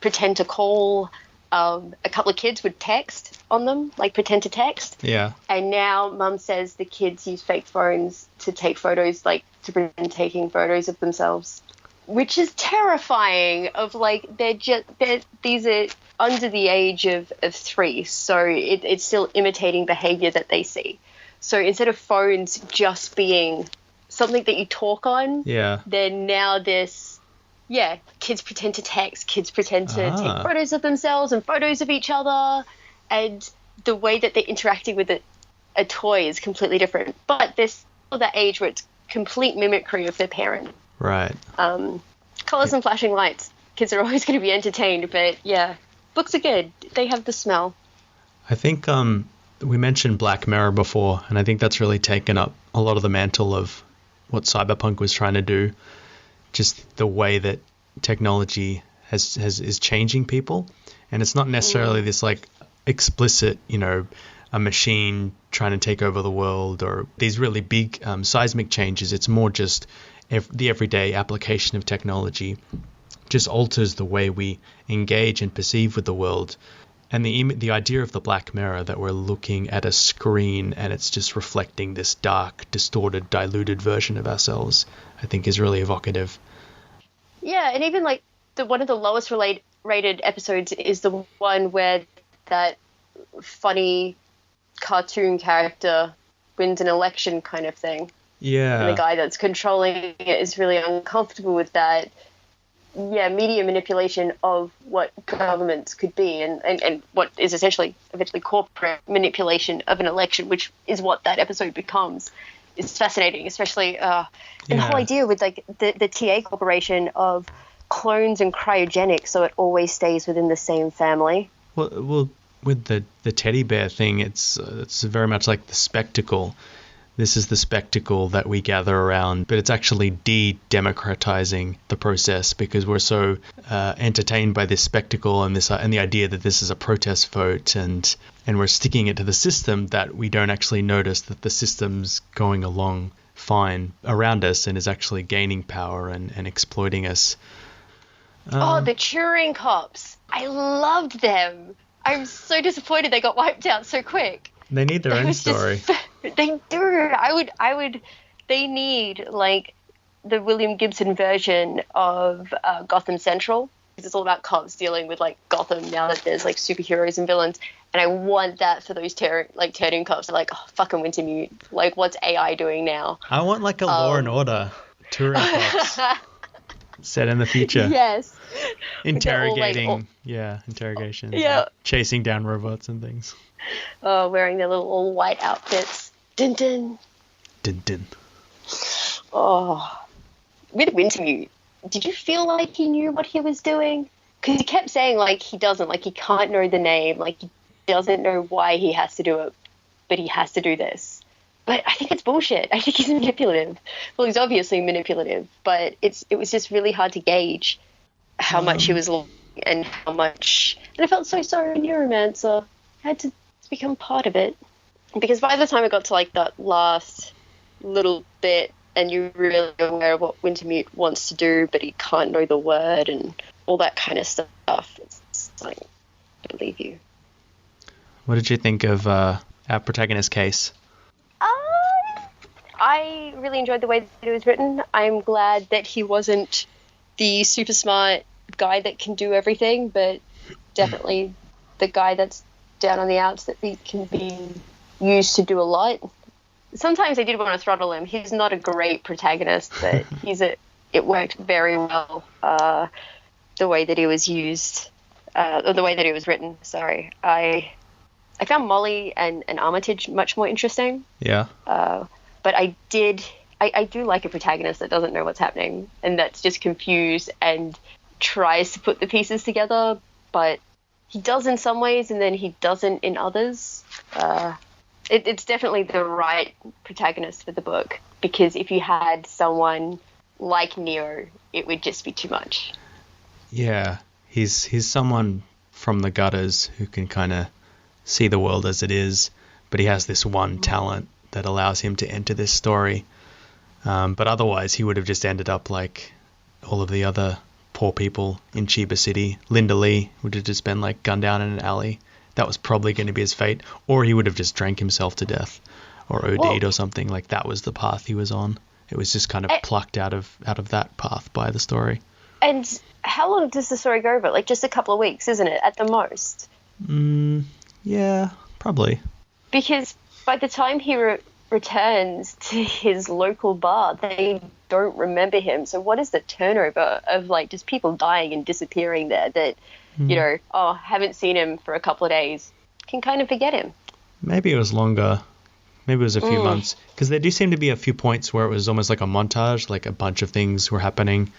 S2: pretend to call. A couple of kids would text on them, pretend to text.
S1: Yeah. And
S2: now Mum says the kids use fake phones to take photos, to pretend taking photos of themselves, which is terrifying. These are under the age of 3, so it's still imitating behavior that they see. So instead of phones just being something that you talk on,
S1: yeah,
S2: then now this Yeah, kids pretend to text, kids pretend to
S1: Ah.
S2: take photos of themselves and photos of each other, and the way that they're interacting with a toy is completely different. But they're still that age where it's complete mimicry of their parent.
S1: Right.
S2: Colours and flashing lights. Kids are always going to be entertained, but yeah, books are good. They have the smell.
S1: I think we mentioned Black Mirror before, and I think that's really taken up a lot of the mantle of what Cyberpunk was trying to do. Just the way that technology is changing people, and it's not necessarily this like explicit, a machine trying to take over the world or these really big seismic changes. It's more just the everyday application of technology just alters the way we engage and perceive with the world. And the idea of the Black Mirror, that we're looking at a screen and it's just reflecting this dark, distorted, diluted version of ourselves, I think is really evocative.
S2: Yeah, and even like one of the lowest rated episodes is the one where that funny cartoon character wins an election kind of thing.
S1: Yeah.
S2: And the guy that's controlling it is really uncomfortable with that. Yeah, media manipulation of what governments could be and what is essentially eventually corporate manipulation of an election, which is what that episode becomes, is fascinating, especially and the whole idea with like the TA corporation of clones and cryogenics, so it always stays within the same family.
S1: Well, with the teddy bear thing, it's very much like the spectacle. This is the spectacle that we gather around, but it's actually de-democratizing the process because we're so entertained by this spectacle and the idea that this is a protest vote, and we're sticking it to the system that we don't actually notice that the system's going along fine around us and is actually gaining power and exploiting us.
S2: The Turing cops. I loved them. I'm so disappointed they got wiped out so quick.
S1: They need their own story.
S2: They do. They need like the William Gibson version of Gotham Central. It's all about cops dealing with like Gotham now that there's like superheroes and villains. And I want that for those turning cops. They're like, oh, fucking Wintermute. Like, what's AI doing now?
S1: I want like a Law and Order Turing cops set in the future.
S2: Yes.
S1: Interrogating. Interrogation.
S2: Yeah.
S1: Chasing down robots and things.
S2: Wearing their little all white outfits. Dun dun.
S1: Dun dun.
S2: Oh. With Wintermute, did you feel like he knew what he was doing? Because he kept saying like he doesn't, like he can't know the name, like he doesn't know why he has to do it, but he has to do this. But I think it's bullshit. I think he's manipulative. Well, he's obviously manipulative, but it was just really hard to gauge how much he was lying and how much. And I felt so sorry for Neuromancer. I had to become part of it. Because by the time I got to like that last little bit and you're really aware of what Wintermute wants to do, but he can't know the word and all that kind of stuff, it's like, I believe you.
S1: What did you think of our protagonist Case?
S2: I really enjoyed the way that it was written. I'm glad that he wasn't the super smart guy that can do everything, but definitely the guy that's down on the outs that can be used to do a lot. Sometimes I did want to throttle him. He's not a great protagonist, but it worked very well, the way that he was used, or the way that he was written, sorry. I found Molly and Armitage much more interesting.
S1: Yeah.
S2: But I do like a protagonist that doesn't know what's happening and that's just confused and tries to put the pieces together, but he does in some ways and then he doesn't in others. It's definitely the right protagonist for the book, because if you had someone like Neo, it would just be too much. Yeah,
S1: he's someone from the gutters who can kind of see the world as it is, but he has this one talent that allows him to enter this story. But otherwise, he would have just ended up like all of the other poor people in Chiba City. Linda Lee would have just been like gunned down in an alley. That was probably going to be his fate. Or he would have just drank himself to death or OD'd or something. Like that was the path he was on. It was just kind of plucked out of that path by the story.
S2: And how long does the story go over? Like just a couple of weeks, isn't it, at the most?
S1: Yeah, probably.
S2: Because by the time he returns to his local bar, they don't remember him. So what is the turnover of like just people dying and disappearing there that, haven't seen him for a couple of days, can kind of forget him.
S1: Maybe it was longer. Maybe it was a few months. Because there do seem to be a few points where it was almost like a montage, like a bunch of things were happening.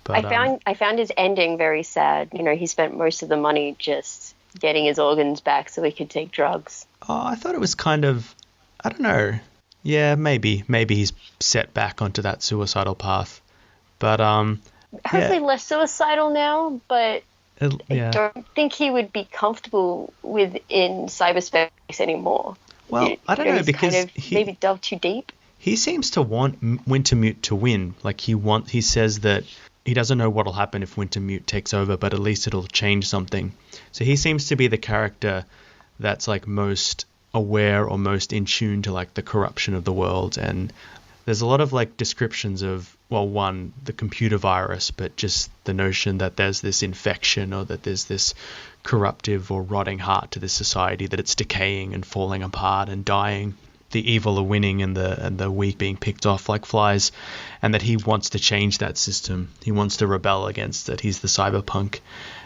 S1: But,
S2: I found his ending very sad. He spent most of the money just getting his organs back so he could take drugs.
S1: Oh, I thought it was kind of, I don't know. Yeah, maybe he's set back onto that suicidal path. But
S2: hopefully less suicidal now, but I don't think he would be comfortable within cyberspace anymore.
S1: Well, I don't know, because
S2: kind of maybe delved too deep.
S1: He seems to want Wintermute to win. Like he says that he doesn't know what'll happen if Wintermute takes over, but at least it'll change something. So he seems to be the character that's like most aware or most in tune to like the corruption of the world. And there's a lot of like descriptions of, well, one, the computer virus, but just the notion that there's this infection or that there's this corruptive or rotting heart to this society, that it's decaying and falling apart and dying. The evil are winning and the weak being picked off like flies, and that he wants to change that system. He wants to rebel against it. He's the cyberpunk,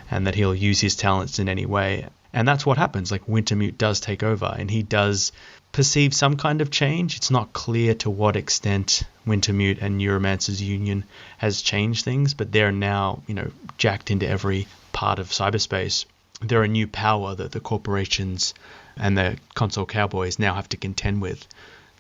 S1: and that he'll use his talents in any way. And that's what happens. Like Wintermute does take over, and he does perceive some kind of change. It's not clear to what extent Wintermute and Neuromancer's union has changed things, but they're now, jacked into every part of cyberspace. They're a new power that the corporations and the console cowboys now have to contend with.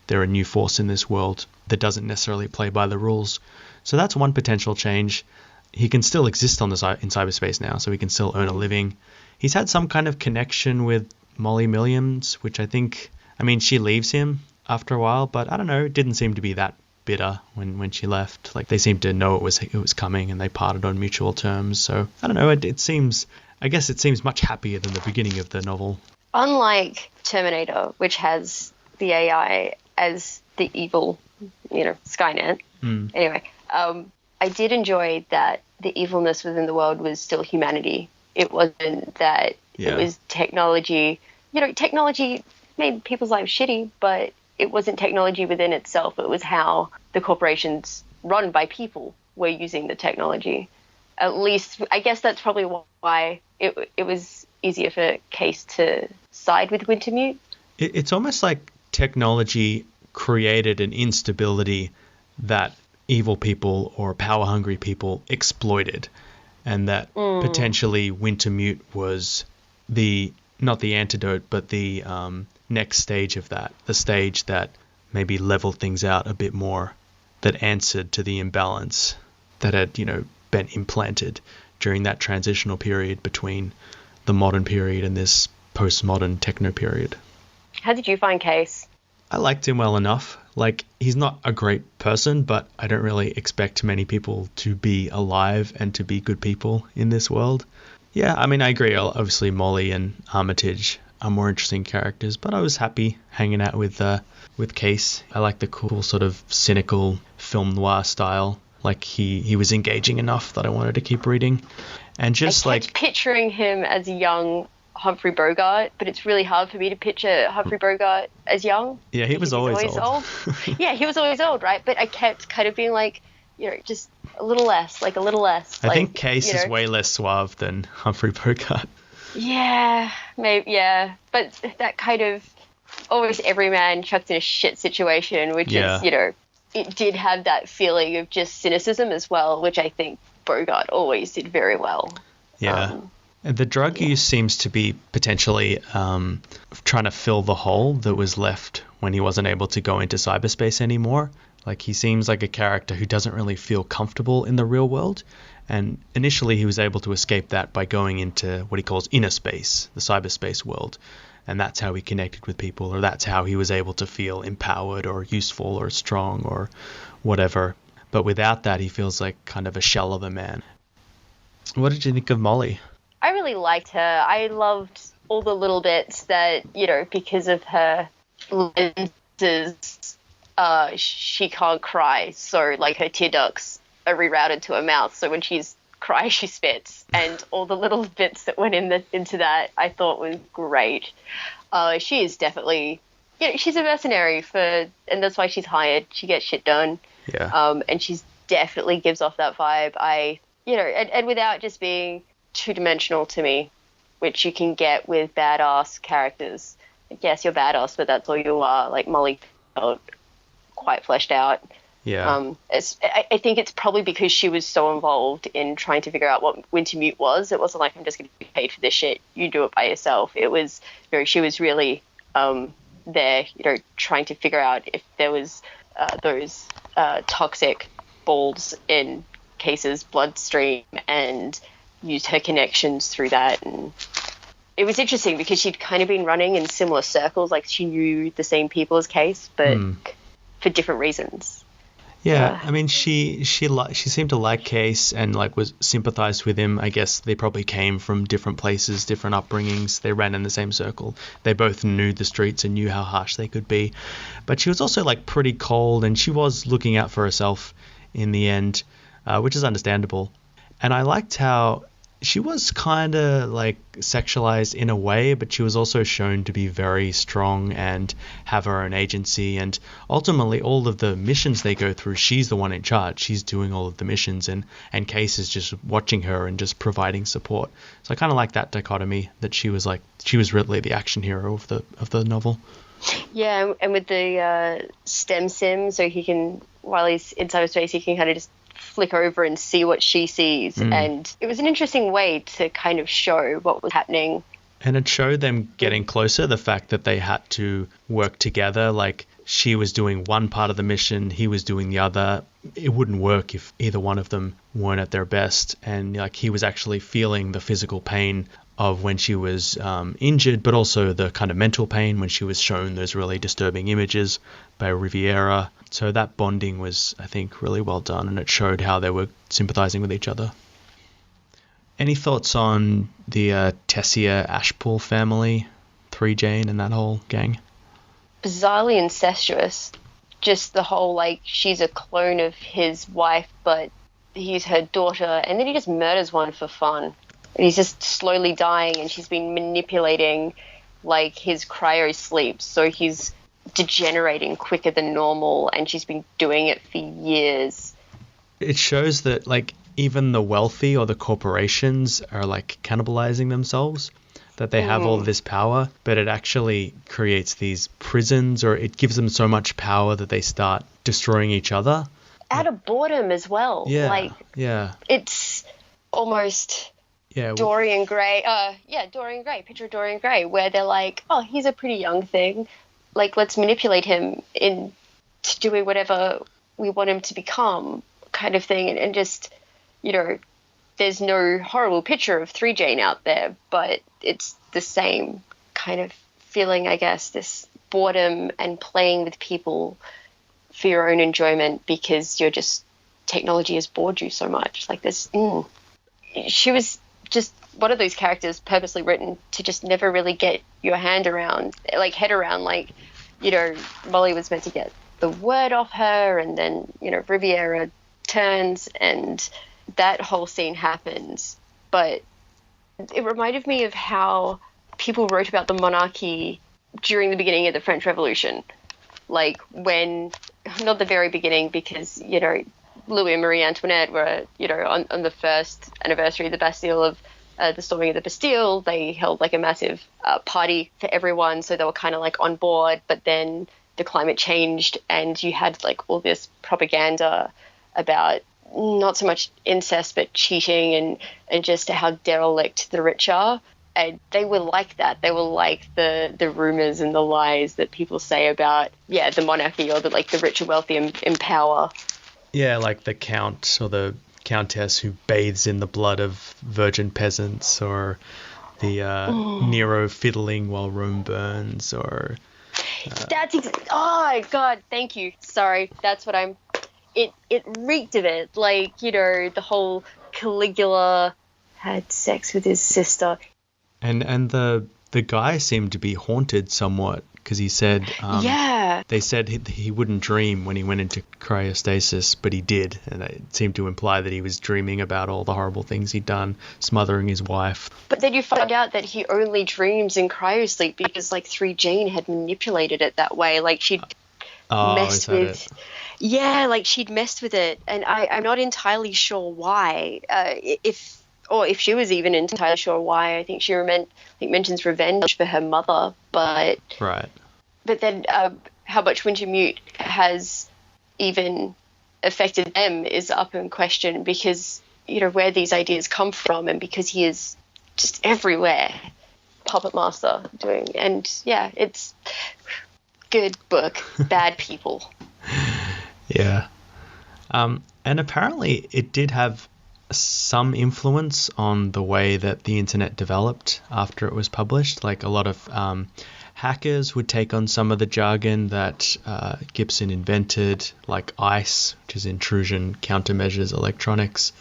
S1: They're a new force in this world that doesn't necessarily play by the rules. So that's one potential change. He can still exist in cyberspace now, so he can still earn a living. He's had some kind of connection with Molly Milliams, which she leaves him after a while, but I don't know, it didn't seem to be that bitter when she left. Like they seemed to know it was coming, and they parted on mutual terms. So I don't know, it seems much happier than the beginning of the novel.
S2: Unlike Terminator, which has the AI as the evil, Skynet. Anyway, I did enjoy that the evilness within the world was still humanity. It wasn't that it was technology. Technology made people's lives shitty, but it wasn't technology within itself. It was how the corporations run by people were using the technology. At least, I guess that's probably why it was easier for Case to side with Wintermute.
S1: It's almost like technology created an instability that evil people or power-hungry people exploited, and that potentially Wintermute was not the antidote, but the next stage of that, the stage that maybe leveled things out a bit more, that answered to the imbalance that had, been implanted during that transitional period between the modern period and this postmodern techno period.
S2: How did you find Case?
S1: I liked him well enough. Like, he's not a great person, but I don't really expect many people to be alive and to be good people in this world. Yeah, I agree. Obviously, Molly and Armitage are more interesting characters, but I was happy hanging out with Case. I like the cool sort of cynical film noir style. Like, he was engaging enough that I wanted to keep reading. And just
S2: I kept picturing him as a young Humphrey Bogart, but it's really hard for me to picture Humphrey Bogart as young.
S1: Yeah, he was always old.
S2: Yeah, he was always old, right? But I kept kind of being like, just a little less. I
S1: think Case is way less suave than Humphrey Bogart.
S2: Yeah, maybe, yeah. But that kind of almost every man chucked in a shit situation, which is, it did have that feeling of just cynicism as well, which I think Bogart always did very well.
S1: Yeah. And the drug use seems to be potentially trying to fill the hole that was left when he wasn't able to go into cyberspace anymore. Like, he seems like a character who doesn't really feel comfortable in the real world. And initially he was able to escape that by going into what he calls inner space, the cyberspace world. And that's how he connected with people, or that's how he was able to feel empowered or useful or strong or whatever. But without that, he feels like kind of a shell of a man. What did you think of Molly?
S2: I really liked her. I loved all the little bits that, because of her lenses, she can't cry. So, like, her tear ducts are rerouted to her mouth. So when she's cries, she spits. And all the little bits that went into that, I thought was great. She is definitely, she's a mercenary and that's why she's hired. She gets shit done.
S1: Yeah.
S2: And she's definitely gives off that vibe. And without just being two-dimensional to me, which you can get with badass characters. Like, yes, you're badass, but that's all you are. Like, Molly felt quite fleshed out.
S1: Yeah.
S2: I think it's probably because she was so involved in trying to figure out what Wintermute was. It wasn't like, I'm just going to be paid for this shit. You do it by yourself. It was, she was really there, trying to figure out if there was those toxic balls in Case's bloodstream and used her connections through that. And it was interesting because she'd kind of been running in similar circles, like she knew the same people as Case, but for different reasons.
S1: Yeah, I mean, she seemed to like Case and like was sympathized with him. I guess they probably came from different places, different upbringings. They ran in the same circle. They both knew the streets and knew how harsh they could be. But she was also like pretty cold, and she was looking out for herself in the end, which is understandable. And I liked how she was kind of like sexualized in a way, but she was also shown to be very strong and have her own agency. And ultimately, all of the missions they go through, she's the one in charge. She's doing all of the missions, and Case is just watching her and just providing support. So I kind of like that dichotomy, that she was really the action hero of the novel.
S2: Yeah, and with the stem sim, so he can, while he's in cyberspace, he can kind of just flick over and see what she sees. And it was an interesting way to kind of show what was happening.
S1: And it showed them getting closer, the fact that they had to work together. Like, she was doing one part of the mission, he was doing the other. It wouldn't work if either one of them weren't at their best. And like, he was actually feeling the physical pain of when she was injured, but also the kind of mental pain when she was shown those really disturbing images by Riviera. So that bonding was, I think, really well done, and it showed how they were sympathizing with each other. Any thoughts on the Tessia Ashpool family, 3 Jane and that whole gang?
S2: Bizarrely incestuous. Just the whole, like, she's a clone of his wife, but he's her daughter, and then he just murders one for fun. And he's just slowly dying, and she's been manipulating, like, his cryo sleep, so he's degenerating quicker than normal, and she's been doing it for years.
S1: It shows that, like, even the wealthy or the corporations are, like, cannibalizing themselves, that they have all of this power, but it actually creates these prisons, or it gives them so much power that they start destroying each other.
S2: Out of boredom as well.
S1: Yeah,
S2: like,
S1: yeah.
S2: It's almost... Dorian Gray. Dorian Gray. Picture of Dorian Gray, where they're like, oh, he's a pretty young thing. Like, let's manipulate him into doing whatever we want him to become, kind of thing. And just, there's no horrible picture of 3 Jane out there, but it's the same kind of feeling, I guess, this boredom and playing with people for your own enjoyment because technology has bored you so much. Like this, she was just one of those characters purposely written to just never really get your head around, like, Molly was meant to get the word off her, and then, Riviera turns and that whole scene happens. But it reminded me of how people wrote about the monarchy during the beginning of the French Revolution. Like, when, not the very beginning, because, Louis and Marie Antoinette were, on the first anniversary of the Bastille of the storming of the Bastille, they held like a massive party for everyone, so they were kind of like on board. But then the climate changed, and you had like all this propaganda about not so much incest but cheating and just how derelict the rich are. And they were like that. They were like the rumors and the lies that people say about the monarchy, or the rich and wealthy in power.
S1: Yeah, like the count or the countess who bathes in the blood of virgin peasants, or the Nero fiddling while Rome burns, or... oh, God, thank you. Sorry, that's what I'm... It reeked of it. Like, the whole Caligula had sex with his sister. And the the guy seemed to be haunted somewhat because he said they said he wouldn't dream when he went into cryostasis, but he did, and it seemed to imply that he was dreaming about all the horrible things he'd done, smothering his wife.
S2: But then you find out that he only dreams in cryosleep because like 3Jane had manipulated it that way. Like she'd messed with it? Yeah, like she'd messed with it, and I'm not entirely sure why. If she was even entirely sure why. I think she mentions revenge for her mother, but
S1: right.
S2: But then how much Wintermute has even affected them is up in question, because where these ideas come from, and because he is just everywhere, puppet master doing, and yeah, it's good book, bad people.
S1: Yeah, and apparently it did have some influence on the way that the internet developed after it was published. Like a lot of hackers would take on some of the jargon that Gibson invented, like ICE, which is intrusion countermeasures electronics.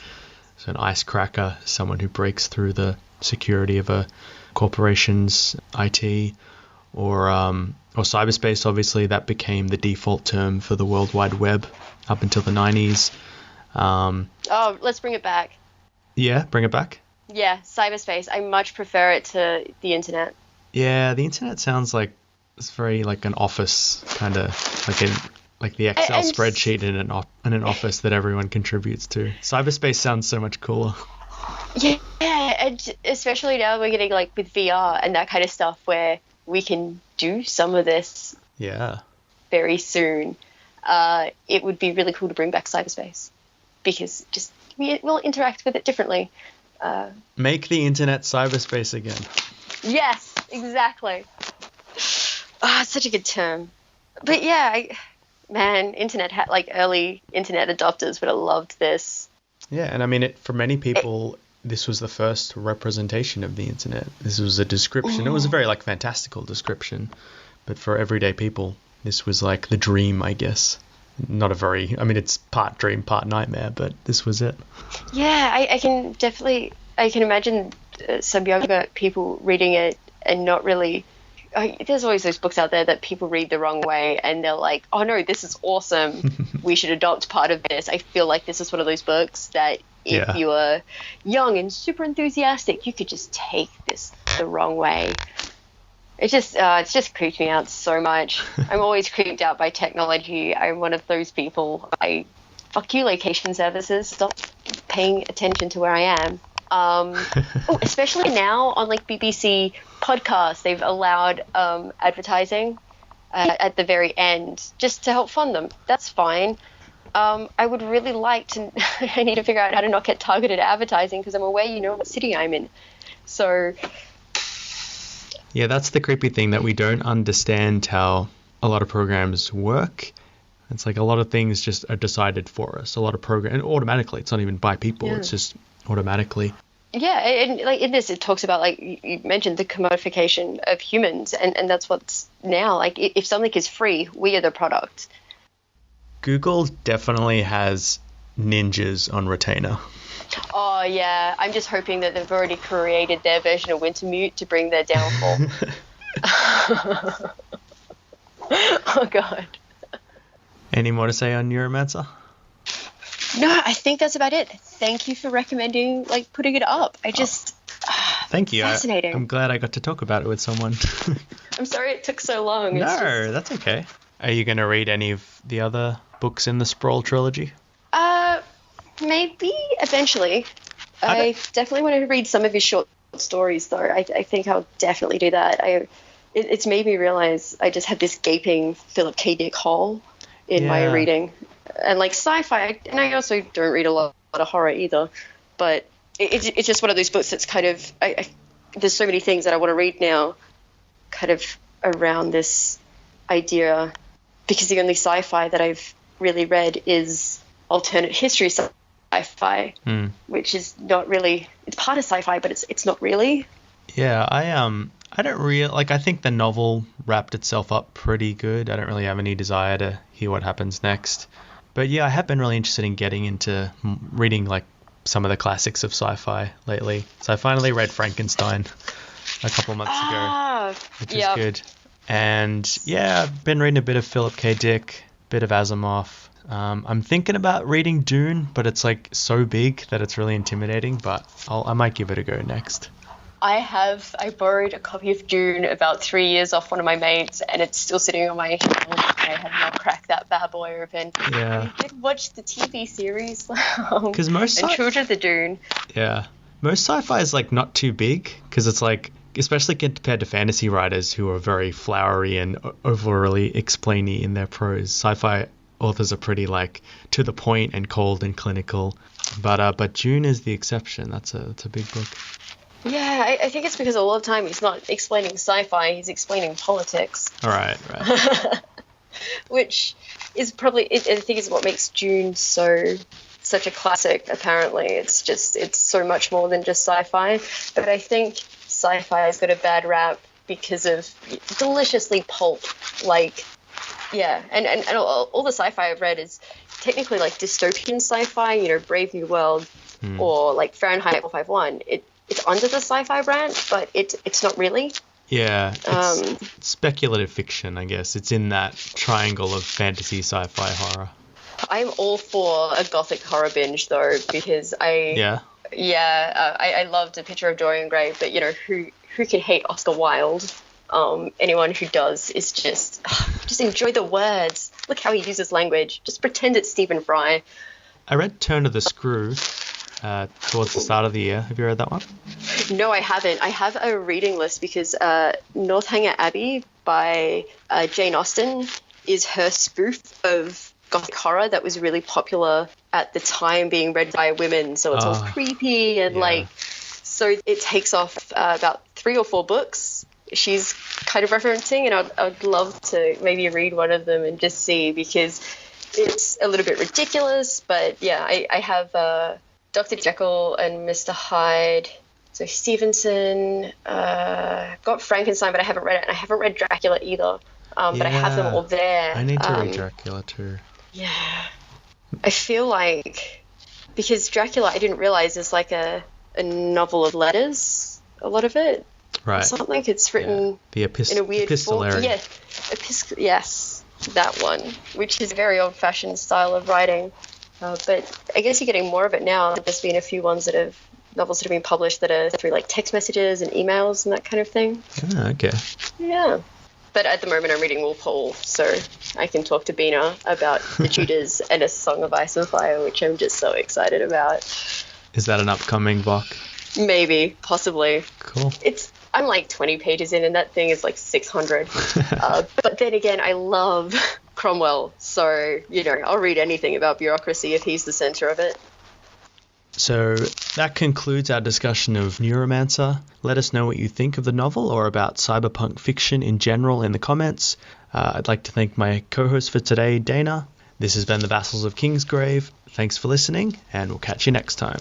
S1: So an ICE cracker, someone who breaks through the security of a corporation's IT, or cyberspace. Obviously, that became the default term for the World Wide Web up until the 90s.
S2: Let's bring it back.
S1: Yeah, bring it back.
S2: Yeah, cyberspace. I much prefer it to the internet.
S1: Yeah, the internet sounds like it's very like an office kind of like the Excel spreadsheet in an office that everyone contributes to. Cyberspace sounds so much cooler.
S2: Yeah, and especially now we're getting like with VR and that kind of stuff where we can do some of this.
S1: Yeah.
S2: Very soon. It would be really cool to bring back cyberspace, because we'll interact with it differently.
S1: Make the internet cyberspace again.
S2: Yes, exactly. It's such a good term. But yeah, internet early internet adopters would have loved this.
S1: Yeah, and I mean, for many people, this was the first representation of the internet. This was a description. It was a very fantastical description, but for everyday people, this was like the dream, I guess. Not a very, it's part dream, part nightmare, but this was it. Yeah,
S2: I can imagine some younger people reading it and not really, there's always those books out there that people read the wrong way and they're like, oh no, this is awesome. We should adopt part of this. I feel like this is one of those books that if you are young and super enthusiastic, you could just take this the wrong way. It's just creeped me out so much. I'm always creeped out by technology. I'm one of those people. Fuck you, location services. Stop paying attention to where I am. Especially now on BBC podcasts, they've allowed advertising at the very end just to help fund them. That's fine. I would really like to. I need to figure out how to not get targeted advertising, because I'm aware what city I'm in. So.
S1: Yeah, that's the creepy thing, that we don't understand how a lot of programs work. It's like a lot of things just are decided for us. A lot of and automatically. It's not even by people. Yeah. It's just automatically.
S2: Yeah, and in this, it talks about, you mentioned the commodification of humans, and that's what's now. If something is free, we are the product.
S1: Google definitely has ninjas on retainer.
S2: Oh, yeah. I'm just hoping that they've already created their version of Wintermute to bring their downfall. Oh, God.
S1: Any more to say on Neuromancer?
S2: No, I think that's about it. Thank you for recommending, putting it up.
S1: Thank you.
S2: Fascinating.
S1: I'm glad I got to talk about it with someone.
S2: I'm sorry it took so long.
S1: That's okay. Are you going to read any of the other books in the Sprawl trilogy?
S2: Maybe eventually. Okay. I definitely want to read some of his short stories, though. I think I'll definitely do that. It's made me realize I just had this gaping Philip K. Dick hole in my reading. And sci-fi, and I also don't read a lot of horror either, but it's just one of those books that's kind of, there's so many things that I want to read now kind of around this idea, because the only sci-fi that I've really read is alternate history sci-fi, which is not really, it's part of sci-fi, but it's not really. Yeah,
S1: I don't really, I think the novel wrapped itself up pretty good. I don't really have any desire to hear what happens next. But yeah, I have been really interested in getting into reading some of the classics of sci-fi lately. So I finally read Frankenstein. a couple of months ago, which is
S2: yep.
S1: good. And yeah, I've been reading a bit of Philip K. Dick, a bit of Asimov. I'm thinking about reading Dune, but it's like so big that it's really intimidating, but I might give it a go next.
S2: I borrowed a copy of Dune about 3 years off one of my mates, and it's still sitting on my shelf. I have not cracked that bad boy open.
S1: Yeah.
S2: I did watch the TV series.
S1: Because most
S2: and Children of the Dune.
S1: Yeah. Most sci-fi is like not too big, because it's like, especially compared to fantasy writers who are very flowery and overly explainy in their prose. Sci-fi authors are pretty like to the point and cold and clinical. But Dune is the exception. That's a big book.
S2: Yeah, I think it's because a lot of the time he's not explaining sci-fi, he's explaining politics.
S1: All right.
S2: Which is probably, I think is what makes Dune such a classic, apparently. It's so much more than just sci-fi. But I think sci-fi has got a bad rap because of deliciously pulp, like, yeah. And all the sci-fi I've read is technically like dystopian sci-fi, Brave New World or like Fahrenheit 451. It's under the sci-fi branch, but it's not really.
S1: Yeah, it's speculative fiction, I guess. It's in that triangle of fantasy, sci-fi, horror. I'm
S2: all for a gothic horror binge, though, because I loved A Picture of Dorian Gray, but, who can hate Oscar Wilde? Anyone who does is just enjoy the words. Look how he uses language. Just pretend it's Stephen Fry.
S1: I read Turn of the Screw towards the start of the year. Have you read that one?
S2: No, I haven't. I have a reading list because Northanger Abbey by Jane Austen is her spoof of gothic horror that was really popular at the time, being read by women. So it's all creepy and so it takes off about 3 or 4 books she's kind of referencing, and I'd love to maybe read one of them and just see, because it's a little bit ridiculous. But yeah, I have Dr. Jekyll and Mr. Hyde. So Stevenson, got Frankenstein, but I haven't read it, and I haven't read Dracula either. But I have them all there.
S1: I need to read Dracula too.
S2: Yeah. I feel like, because Dracula, I didn't realize, is like a novel of letters, a lot of it.
S1: Right.
S2: It's not like it's written in a weird form. Yeah, yes, that one, which is a very old-fashioned style of writing. But I guess you're getting more of it now. There's been a few novels that have been published that are through like text messages and emails and that kind of thing.
S1: Oh, okay.
S2: Yeah. But at the moment I'm reading Wolf Hall, so I can talk to Bina about the Tudors and A Song of Ice and Fire, which I'm just so excited about.
S1: Is that an upcoming book?
S2: Maybe, possibly.
S1: Cool.
S2: I'm like 20 pages in, and that thing is like 600. But then again, I love Cromwell, so, I'll read anything about bureaucracy if he's the center of it.
S1: So that concludes our discussion of Neuromancer. Let us know what you think of the novel or about cyberpunk fiction in general in the comments. I'd like to thank my co-host for today, Dana. This has been the Vassals of Kingsgrave. Thanks for listening, and we'll catch you next time.